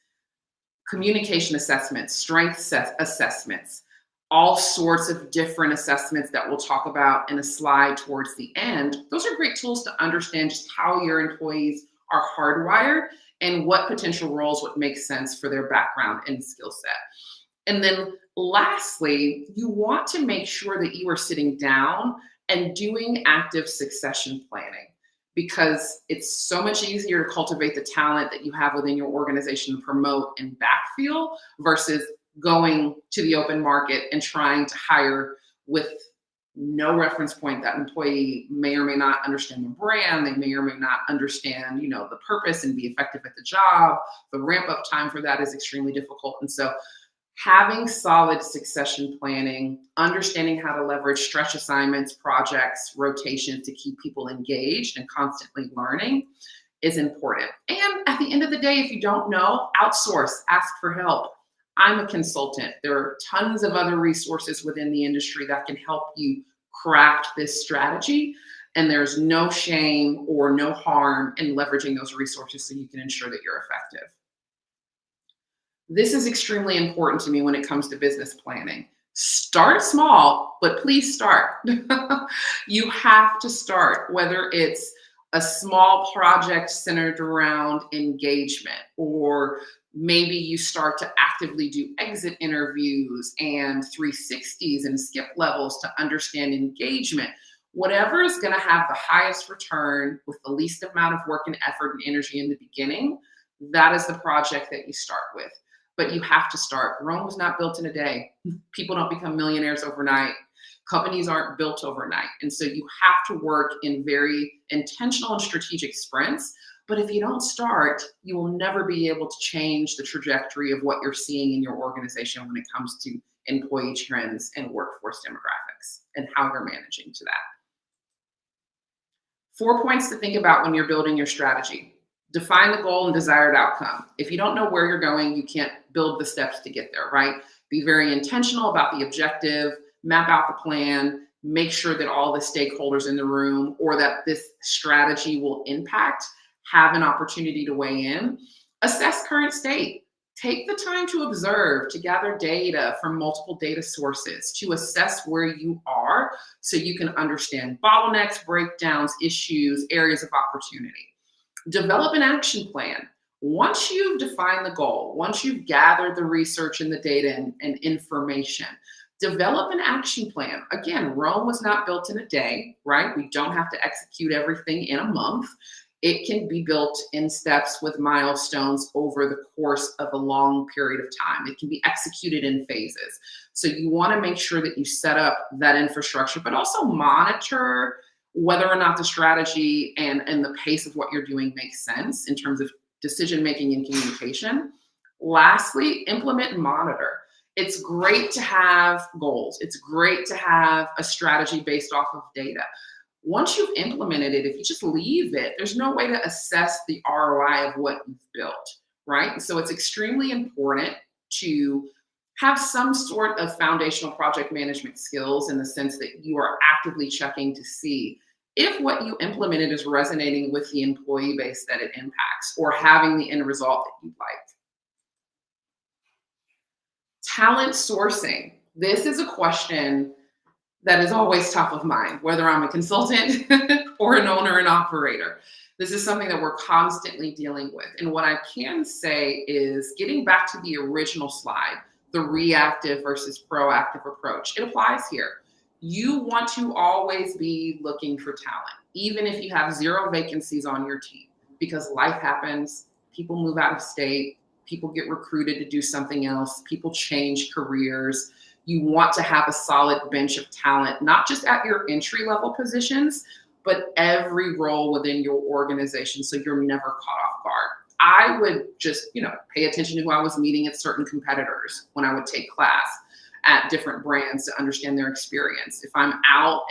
communication assessments, strength assessments, all sorts of different assessments that we'll talk about in a slide towards the end. Those are great tools to understand just how your employees are hardwired and what potential roles would make sense for their background and skill set. And then lastly, you want to make sure that you are sitting down and doing active succession planning, because it's so much easier to cultivate the talent that you have within your organization and promote and backfill versus going to the open market and trying to hire with no reference point. That employee may or may not understand the brand. They may or may not understand, the purpose and be effective at the job. The ramp up time for that is extremely difficult. And so Having solid succession planning, understanding how to leverage stretch assignments, projects, rotations to keep people engaged and constantly learning is important. And at the end of the day, if you don't know, outsource, ask for help. I'm a consultant. There are tons of other resources within the industry that can help you craft this strategy. And there's no shame or no harm in leveraging those resources so you can ensure that you're effective. This is extremely important to me when it comes to business planning. Start small, but please start. You have to start, whether it's a small project centered around engagement, or maybe you start to actively do exit interviews and 360s and skip levels to understand engagement. Whatever is going to have the highest return with the least amount of work and effort and energy in the beginning, that is the project that you start with. But you have to start. Rome was not built in a day. People don't become millionaires overnight. Companies aren't built overnight. And so you have to work in very intentional and strategic sprints. But if you don't start, you will never be able to change the trajectory of what you're seeing in your organization when it comes to employee trends and workforce demographics and how you're managing to that. 4 points to think about when you're building your strategy. Define the goal and desired outcome. If you don't know where you're going, you can't build the steps to get there, right? Be very intentional about the objective, map out the plan, make sure that all the stakeholders in the room or that this strategy will impact have an opportunity to weigh in. Assess current state. Take the time to observe, to gather data from multiple data sources, to assess where you are so you can understand bottlenecks, breakdowns, issues, areas of opportunity. Develop an action plan. Once you've defined the goal, once you've gathered the research and the data and information, develop an action plan. Again, Rome was not built in a day, right? We don't have to execute everything in a month. It can be built in steps with milestones over the course of a long period of time. It can be executed in phases. So you want to make sure that you set up that infrastructure, but also monitor whether or not the strategy and the pace of what you're doing makes sense in terms of decision-making and communication. Lastly, implement and monitor. It's great to have goals. It's great to have a strategy based off of data. Once you've implemented it, if you just leave it, there's no way to assess the ROI of what you've built, right? So it's extremely important to have some sort of foundational project management skills in the sense that you are actively checking to see if what you implemented is resonating with the employee base that it impacts or having the end result that you'd like. Talent sourcing. This is a question that is always top of mind, whether I'm a consultant or an owner and operator. This is something that we're constantly dealing with. And what I can say is, getting back to the original slide, the reactive versus proactive approach, it applies here. You want to always be looking for talent, even if you have 0 vacancies on your team, because life happens, people move out of state, people get recruited to do something else, people change careers. You want to have a solid bench of talent, not just at your entry-level positions, but every role within your organization, so you're never caught off guard. I would just, pay attention to who I was meeting at certain competitors when I would take class at different brands to understand their experience. If I'm out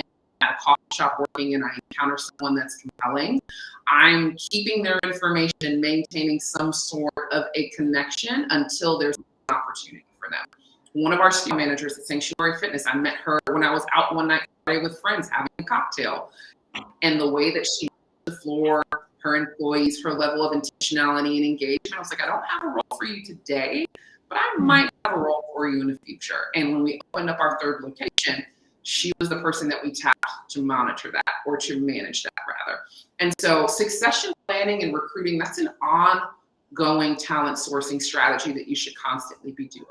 at a coffee shop working and I encounter someone that's compelling, I'm keeping their information, maintaining some sort of a connection until there's an opportunity for them. One of our studio managers at Sanctuary Fitness, I met her when I was out one night with friends having a cocktail. And the way that she the floor, her employees, her level of intentionality and engagement, I was like, I don't have a role for you today, but I might have a role for you in the future. And when we opened up our 3rd location, she was the person that we tapped to monitor that, or to manage that rather. And so succession planning and recruiting, that's an ongoing talent sourcing strategy that you should constantly be doing.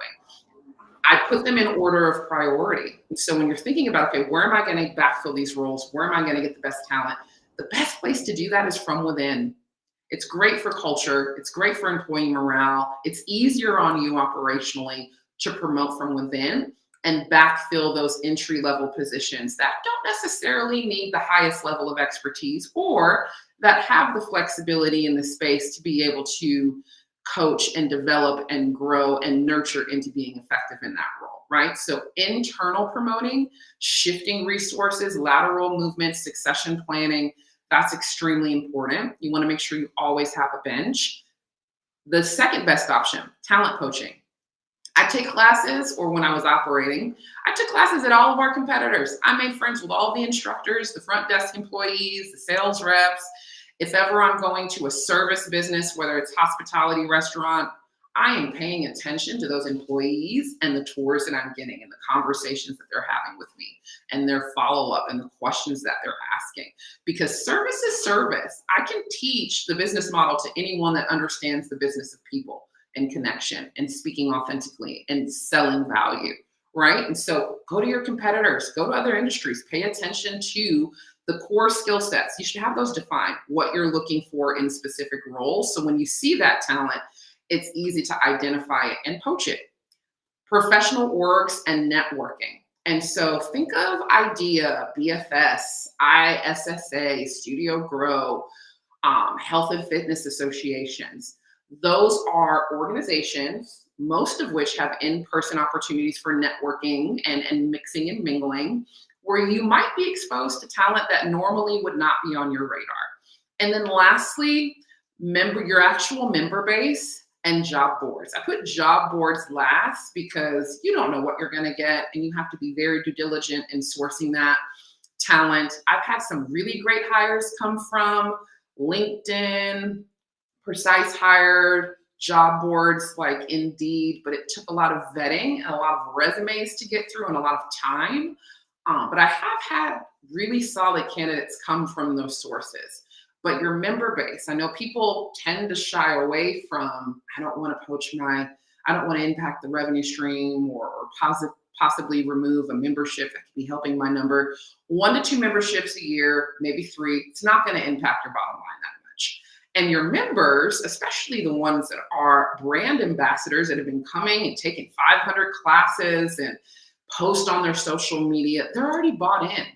I put them in order of priority. So when you're thinking about, okay, where am I going to backfill these roles? Where am I going to get the best talent? The best place to do that is from within. It's great for culture. It's great for employee morale. It's easier on you operationally to promote from within and backfill those entry-level positions that don't necessarily need the highest level of expertise, or that have the flexibility in the space to be able to coach and develop and grow and nurture into being effective in that role, right? So internal promoting, shifting resources, lateral movement, succession planning, that's extremely important. You want to make sure you always have a bench. The second best option, talent poaching. I take classes, or when I was operating, I took classes at all of our competitors. I made friends with all the instructors, the front desk employees, the sales reps. If ever I'm going to a service business, whether it's hospitality, restaurant, I am paying attention to those employees and the tours that I'm getting and the conversations that they're having with me and their follow-up and the questions that they're asking. Because service is service. I can teach the business model to anyone that understands the business of people and connection and speaking authentically and selling value, right? And so go to your competitors, go to other industries, pay attention to the core skill sets. You should have those defined, what you're looking for in specific roles. So when you see that talent, it's easy to identify it and poach it. Professional orgs and networking. And so think of IDEA, BFS, ISSA, Studio Grow, health and fitness associations. Those are organizations, most of which have in-person opportunities for networking and mixing and mingling, where you might be exposed to talent that normally would not be on your radar. And then lastly, your actual member base and job boards. I put job boards last because you don't know what you're going to get, and you have to be very due diligent in sourcing that talent. I've had some really great hires come from LinkedIn, Precise Hire, job boards like Indeed, but it took a lot of vetting and a lot of resumes to get through and a lot of time. But I have had really solid candidates come from those sources. But your member base, I know people tend to shy away from, I don't want to impact the revenue stream or possibly remove a membership that could be helping my number. 1 to 2 memberships a year, maybe 3, it's not going to impact your bottom line that much. And your members, especially the ones that are brand ambassadors that have been coming and taking 500 classes and post on their social media, they're already bought in.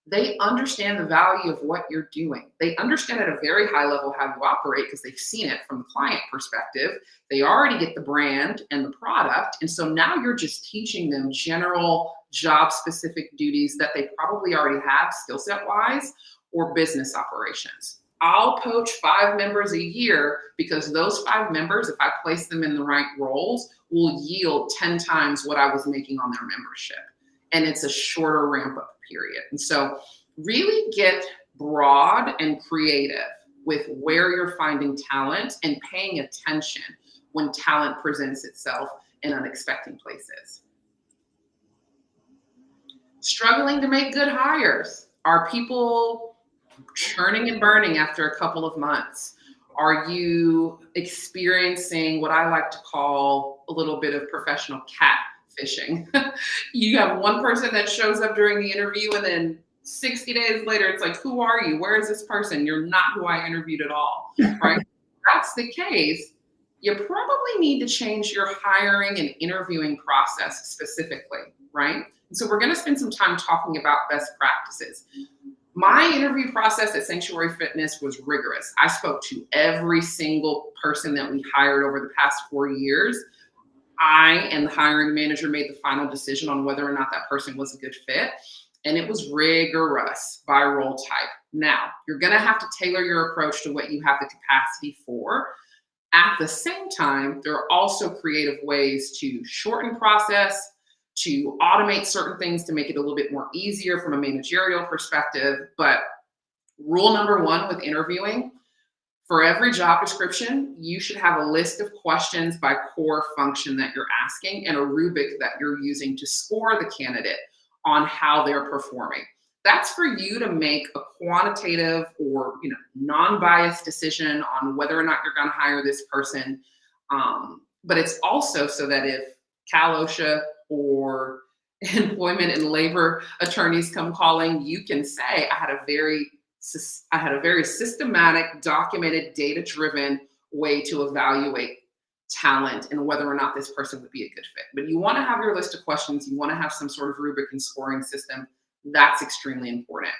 They understand the value of what you're doing. They understand at a very high level how you operate because they've seen it from the client perspective. They already get the brand and the product. And so now you're just teaching them general job-specific duties that they probably already have skill set-wise or business operations. I'll poach 5 members a year because those 5 members, if I place them in the right roles, will yield 10 times what I was making on their membership. And it's a shorter ramp up period. And so really get broad and creative with where you're finding talent and paying attention when talent presents itself in unexpected places. Struggling to make good hires. Are people churning and burning after a couple of months? Are you experiencing what I like to call a little bit of professional catfishing? You have one person that shows up during the interview and then 60 days later, it's like, who are you? Where is this person? You're not who I interviewed at all, right? If that's the case, you probably need to change your hiring and interviewing process specifically, right? And so we're going to spend some time talking about best practices. My interview process at Sanctuary Fitness was rigorous. I spoke to every single person that we hired over the past 4 years. I and the hiring manager made the final decision on whether or not that person was a good fit. And it was rigorous by role type. Now, you're going to have to tailor your approach to what you have the capacity for. At the same time, there are also creative ways to shorten process, to automate certain things to make it a little bit more easier from a managerial perspective. But rule number 1 with interviewing, for every job description, you should have a list of questions by core function that you're asking and a rubric that you're using to score the candidate on how they're performing. That's for you to make a quantitative or non-biased decision on whether or not you're going to hire this person. But it's also so that if Cal OSHA or employment and labor attorneys come calling, you can say, I had a very systematic, documented, data-driven way to evaluate talent and whether or not this person would be a good fit. But you want to have your list of questions. You want to have some sort of rubric and scoring system. That's extremely important.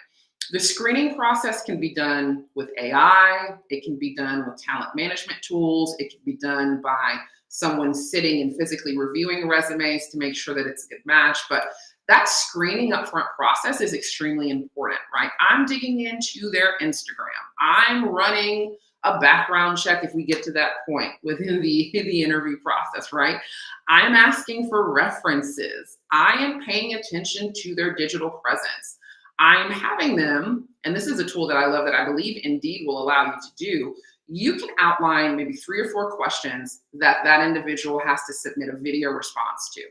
The screening process can be done with AI. It can be done with talent management tools. It can be done by someone sitting and physically reviewing resumes to make sure that it's a good match. But that screening upfront process is extremely important, right? I'm digging into their Instagram. I'm running a background check if we get to that point within the interview process, right? I'm asking for references. I am paying attention to their digital presence. I'm having them, and this is a tool that I love that I believe Indeed will allow you to do. You can outline maybe 3 or 4 questions that that individual has to submit a video response to.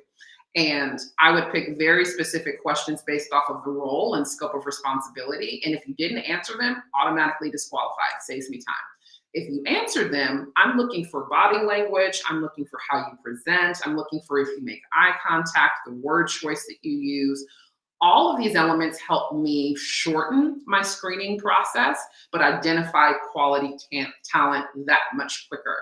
And I would pick very specific questions based off of the role and scope of responsibility. And if you didn't answer them, automatically disqualified. Saves me time. If you answered them, I'm looking for body language. I'm looking for how you present. I'm looking for if you make eye contact, the word choice that you use. All of these elements help me shorten my screening process, but identify quality talent that much quicker.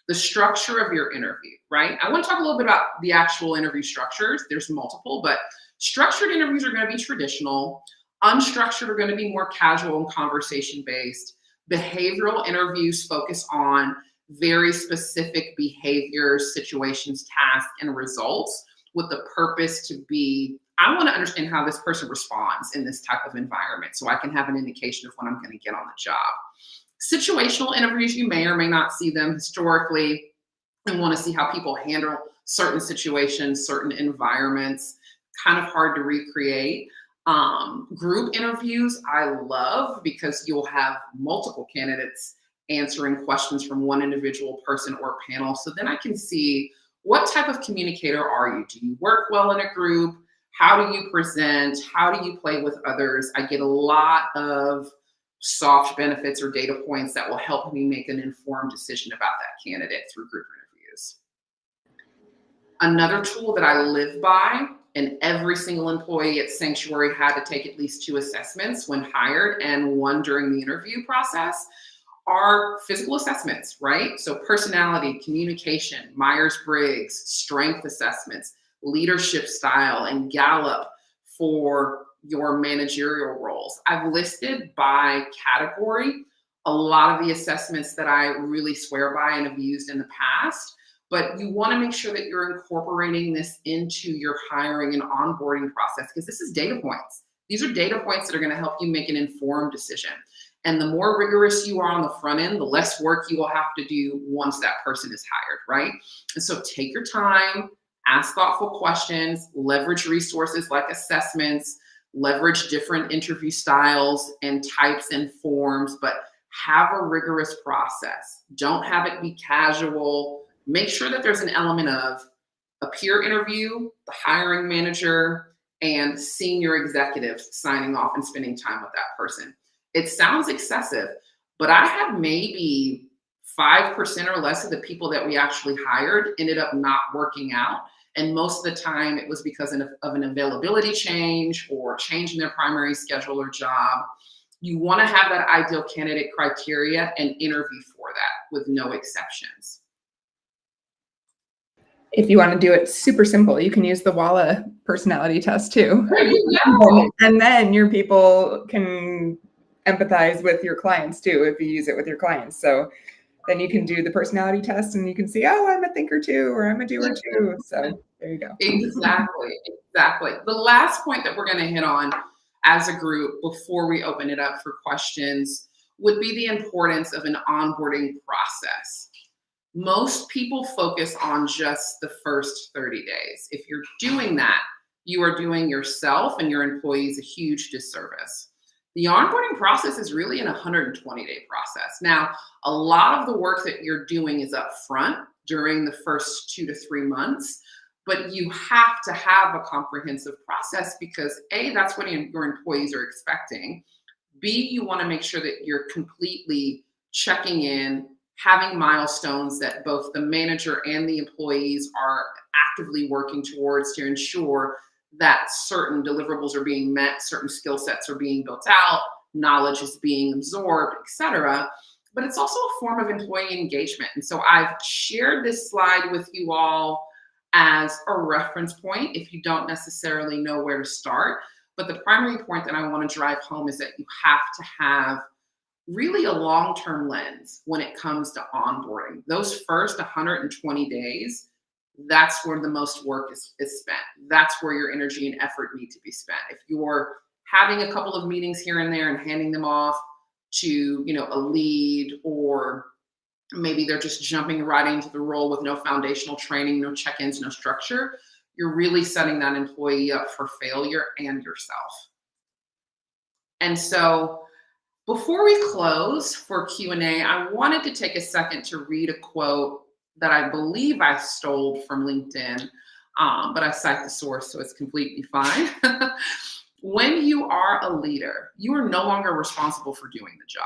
The structure of your interview, right? I want to talk a little bit about the actual interview structures. There's multiple, but structured interviews are going to be traditional. Unstructured are going to be more casual and conversation-based. Behavioral interviews focus on very specific behaviors, situations, tasks, and results with the purpose to be, I want to understand how this person responds in this type of environment so I can have an indication of when I'm going to get on the job. Situational interviews, you may or may not see them historically and want to see how people handle certain situations, certain environments, kind of hard to recreate. Group interviews, I love because you'll have multiple candidates answering questions from one individual person or panel. So then I can see what type of communicator are you? Do you work well in a group? How do you present? How do you play with others? I get a lot of soft benefits or data points that will help me make an informed decision about that candidate through group interviews. Another tool that I live by, and every single employee at Sanctuary had to take at least 2 assessments when hired and 1 during the interview process, are physical assessments, right? So personality, communication, Myers-Briggs, strength assessments, leadership style, and Gallup for your managerial roles. I've listed by category a lot of the assessments that I really swear by and have used in the past, but you want to make sure that you're incorporating this into your hiring and onboarding process because this is data points. These are data points that are going to help you make an informed decision. And the more rigorous you are on the front end, the less work you will have to do once that person is hired, right? And so take your time, ask thoughtful questions, leverage resources like assessments, leverage different interview styles and types and forms, but have a rigorous process. Don't have it be casual. Make sure that there's an element of a peer interview, the hiring manager, and senior executives signing off and spending time with that person. It sounds excessive, but I had maybe 5% or less of the people that we actually hired ended up not working out. And most of the time it was because of an availability change or change in their primary schedule or job. You want to have that ideal candidate criteria and interview for that with no exceptions. If you want to do it super simple, you can use the WALA personality test too. There you go. And then your people can empathize with your clients too if you use it with your clients. So then you can do the personality test and you can see, oh, I'm a thinker too, or I'm a doer too. So there you go. Exactly. The last point that we're going to hit on as a group before we open it up for questions would be the importance of an onboarding process. Most people focus on just the first 30 days. If you're doing that, you are doing yourself and your employees a huge disservice. The onboarding process is really an 120-day process. Now, a lot of the work that you're doing is up front during the first 2 to 3 months, but you have to have a comprehensive process because A, that's what your employees are expecting. B, you want to make sure that you're completely checking in, having milestones that both the manager and the employees are actively working towards to ensure that certain deliverables are being met, certain skill sets are being built out, knowledge is being absorbed, etc. But it's also a form of employee engagement. And so I've shared this slide with you all as a reference point if you don't necessarily know where to start. But the primary point that I want to drive home is that you have to have really a long-term lens when it comes to onboarding. Those first 120 days, that's where the most work is spent. That's where your energy and effort need to be spent. If you're having a couple of meetings here and there and handing them off to, a lead, or maybe they're just jumping right into the role with no foundational training, no check-ins, no structure, you're really setting that employee up for failure and yourself. And so before we close for Q&A, I wanted to take a second to read a quote that I believe I stole from LinkedIn, but I cite the source, so it's completely fine. When you are a leader, you are no longer responsible for doing the job.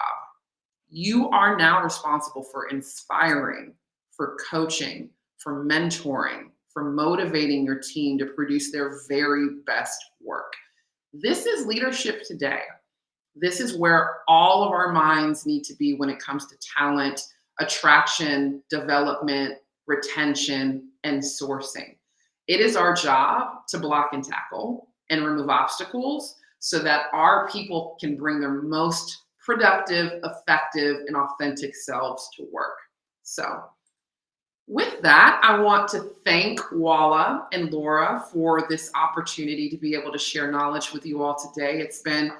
You are now responsible for inspiring, for coaching, for mentoring, for motivating your team to produce their very best work. This is leadership today. This is where all of our minds need to be when it comes to talent, attraction, development, retention, and sourcing. It is our job to block and tackle and remove obstacles so that our people can bring their most productive, effective, and authentic selves to work. So with that, I want to thank Walla and Laura for this opportunity to be able to share knowledge with you all today. It's been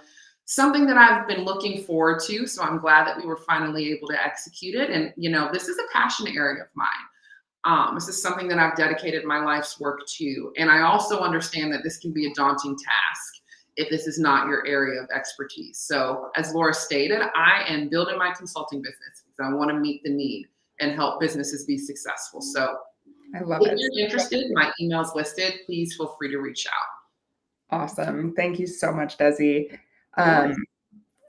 something that I've been looking forward to, so I'm glad that we were finally able to execute it. And, this is a passion area of mine. This is something that I've dedicated my life's work to. And I also understand that this can be a daunting task if this is not your area of expertise. So as Laura stated, I am building my consulting business because I want to meet the need and help businesses be successful. So I love it. If you're interested, my email's listed. Please feel free to reach out. Awesome. Thank you so much, Desi.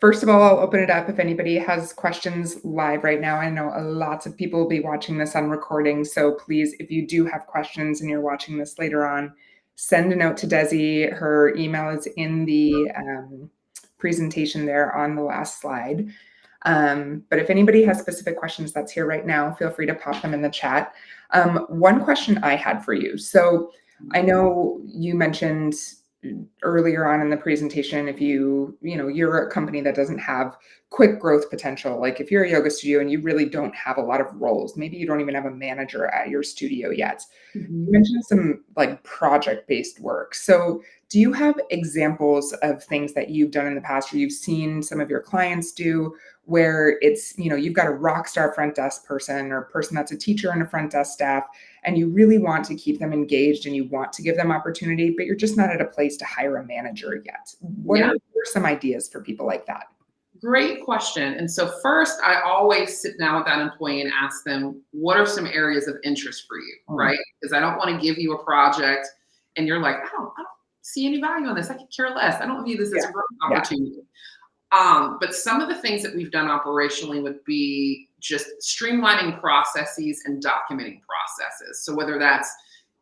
First of all, I'll open it up if anybody has questions live right now. I know lots of people will be watching this on recording, so please, if you do have questions and you're watching this later on, send a note to Desi. Her email is in the presentation there on the last slide. But if anybody has specific questions that's here right now, feel free to pop them in the chat. One question I had for you. So I know you mentioned earlier on in the presentation, if you're a company that doesn't have quick growth potential, like if you're a yoga studio and you really don't have a lot of roles, maybe you don't even have a manager at your studio yet. You mentioned some like project-based work. So do you have examples of things that you've done in the past or you've seen some of your clients do where it's, you've got a rock star front desk person or person that's a teacher in a front desk staff, and you really want to keep them engaged and you want to give them opportunity, but you're just not at a place to hire a manager yet? What are some ideas for people like that? Great question. And so first, I always sit down with that employee and ask them, what are some areas of interest for you, right? Because I don't want to give you a project and you're like, I don't see any value on this. I could care less. I don't view this as a growth opportunity. But some of the things that we've done operationally would be just streamlining processes and documenting processes. So whether that's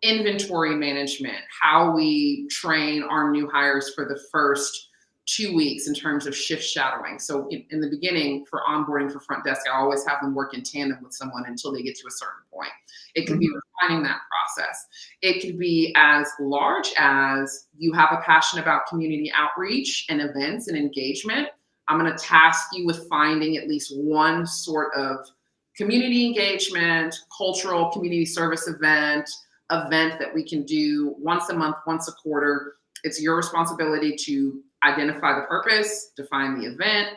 inventory management, how we train our new hires for the first 2 weeks in terms of shift shadowing. So in the beginning for onboarding for front desk, I always have them work in tandem with someone until they get to a certain point. It could be refining that process. It could be as large as you have a passion about community outreach and events and engagement. I'm going to task you with finding at least one sort of community engagement, cultural community service event that we can do once a month, once a quarter. It's your responsibility to identify the purpose, define the event,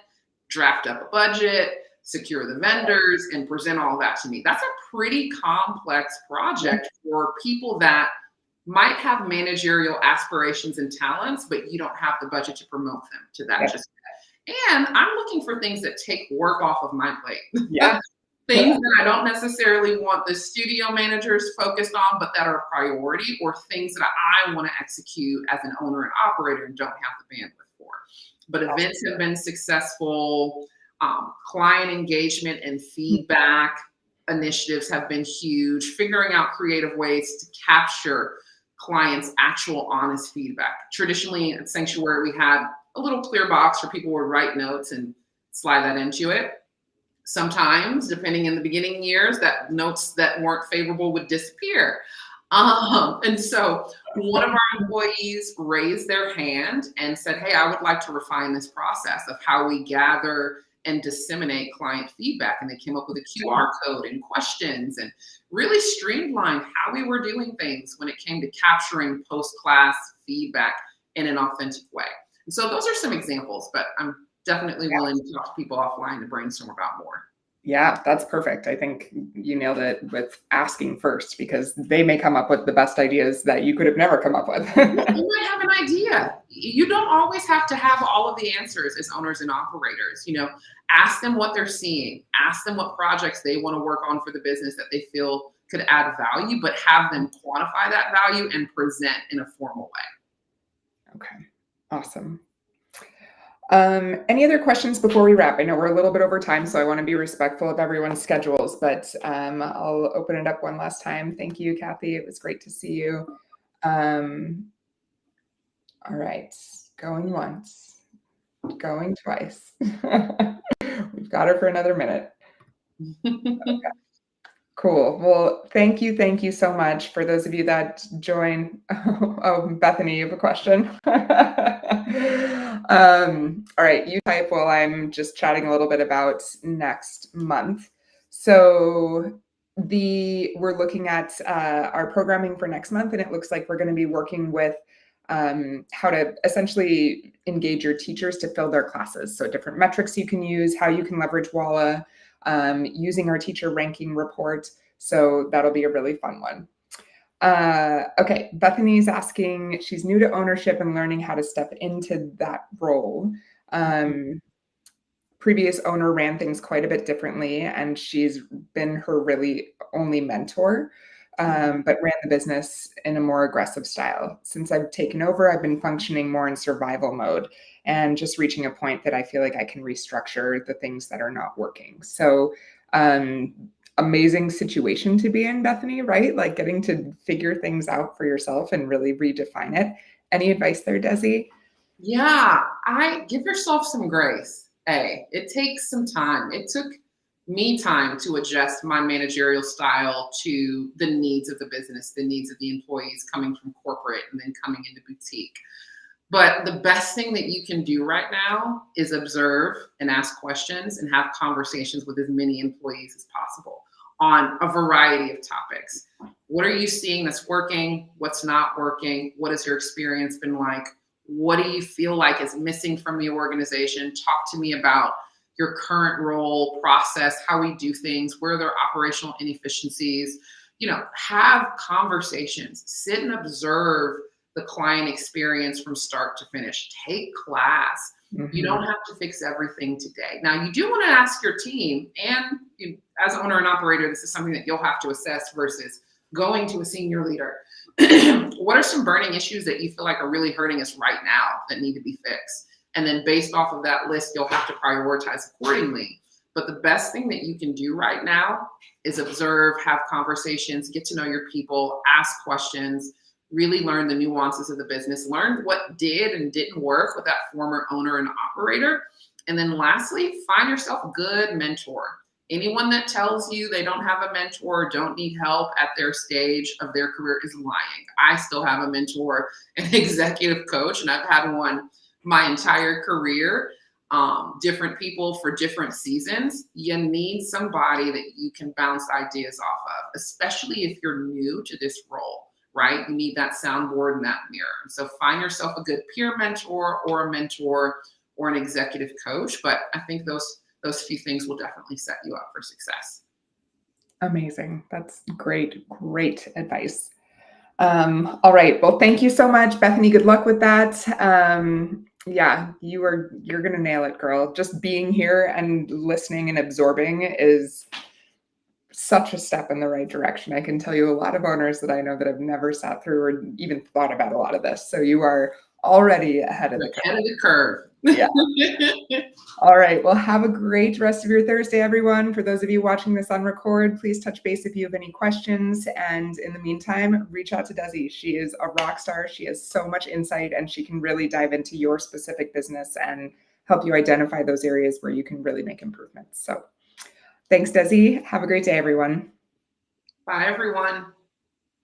draft up a budget, secure the vendors, and present all that to me. That's a pretty complex project for people that might have managerial aspirations and talents, but you don't have the budget to promote them to that just yet. And I'm looking for things that take work off of my plate. Things that I don't necessarily want the studio managers focused on, but that are a priority, or things that I want to execute as an owner and operator and don't have the bandwidth for. But events have been successful. Client engagement and feedback initiatives have been huge. Figuring out creative ways to capture clients' actual honest feedback. Traditionally at Sanctuary, we had a little clear box where people would write notes and slide that into it. Sometimes, depending in the beginning years, that notes that weren't favorable would disappear. And so one of our employees raised their hand and said, hey, I would like to refine this process of how we gather and disseminate client feedback. And they came up with a QR code and questions and really streamlined how we were doing things when it came to capturing post-class feedback in an authentic way. And so those are some examples, but I'm definitely willing to talk to people offline to brainstorm about more. Yeah, that's perfect. I think you nailed it with asking first, because they may come up with the best ideas that you could have never come up with. You might have an idea. You don't always have to have all of the answers as owners and operators. You know, ask them what they're seeing. Ask them what projects they want to work on for the business that they feel could add value, but have them quantify that value and present in a formal way. Okay, awesome. Any other questions before we wrap? I know we're a little bit over time, so I want to be respectful of everyone's schedules, but I'll open it up one last time. Thank you, Kathy. It was great to see you. All right, going once, going twice. We've got her for another minute. Okay. Cool. Well, thank you so much. For those of you that join, oh, Bethany, you have a question. All right, you type while I'm just chatting a little bit about next month. So we're looking at our programming for next month, and it looks like we're going to be working with how to essentially engage your teachers to fill their classes. So different metrics you can use, how you can leverage WALA, using our teacher ranking report. So that'll be a really fun one. Okay, Bethany's asking, she's new to ownership and learning how to step into that role. Previous owner ran things quite a bit differently, and she's been her really only mentor, but ran the business in a more aggressive style. Since I've taken over, I've been functioning more in survival mode and just reaching a point that I feel like I can restructure the things that are not working. So amazing situation to be in, Bethany, right? Like getting to figure things out for yourself and really redefine it. Any advice there, Desi? Yeah, give yourself some grace. It takes some time. It took me time to adjust my managerial style to the needs of the business, the needs of the employees coming from corporate and then coming into boutique. But the best thing that you can do right now is observe and ask questions and have conversations with as many employees as possible on a variety of topics. What are you seeing that's working? What's not working? What has your experience been like? What do you feel like is missing from the organization? Talk to me about your current role, process, how we do things, where there are operational inefficiencies. You know, have conversations, sit and observe the client experience from start to finish. Take class. Mm-hmm. You don't have to fix everything today. Now, you do want to ask your team, and you, as owner and operator, this is something that you'll have to assess versus going to a senior leader. What are some burning issues that you feel like are really hurting us right now that need to be fixed? And then based off of that list, you'll have to prioritize accordingly. But the best thing that you can do right now is observe, have conversations, get to know your people, ask questions, really learn the nuances of the business, learn what did and didn't work with that former owner and operator. And then lastly, find yourself a good mentor. Anyone that tells you they don't have a mentor, don't need help at their stage of their career is lying. I still have a mentor, an executive coach, and I've had one my entire career, different people for different seasons. You need somebody that you can bounce ideas off of, especially if you're new to this role, right? You need that soundboard and that mirror. So find yourself a good peer mentor or a mentor or an executive coach. But I think those few things will definitely set you up for success. Amazing. That's great advice. All right. Well, thank you so much, Bethany. Good luck with that. Yeah, you're going to nail it, girl. Just being here and listening and absorbing is such a step in the right direction. I can tell you a lot of owners that I know that have never sat through or even thought about a lot of this. So you are already ahead of the curve. Ahead of the curve. Yeah. All right. Well, have a great rest of your Thursday, everyone. For those of you watching this on record, please touch base if you have any questions. And in the meantime, reach out to Desi. She is a rock star. She has so much insight, and she can really dive into your specific business and help you identify those areas where you can really make improvements. So thanks, Desi. Have a great day, everyone. Bye, everyone.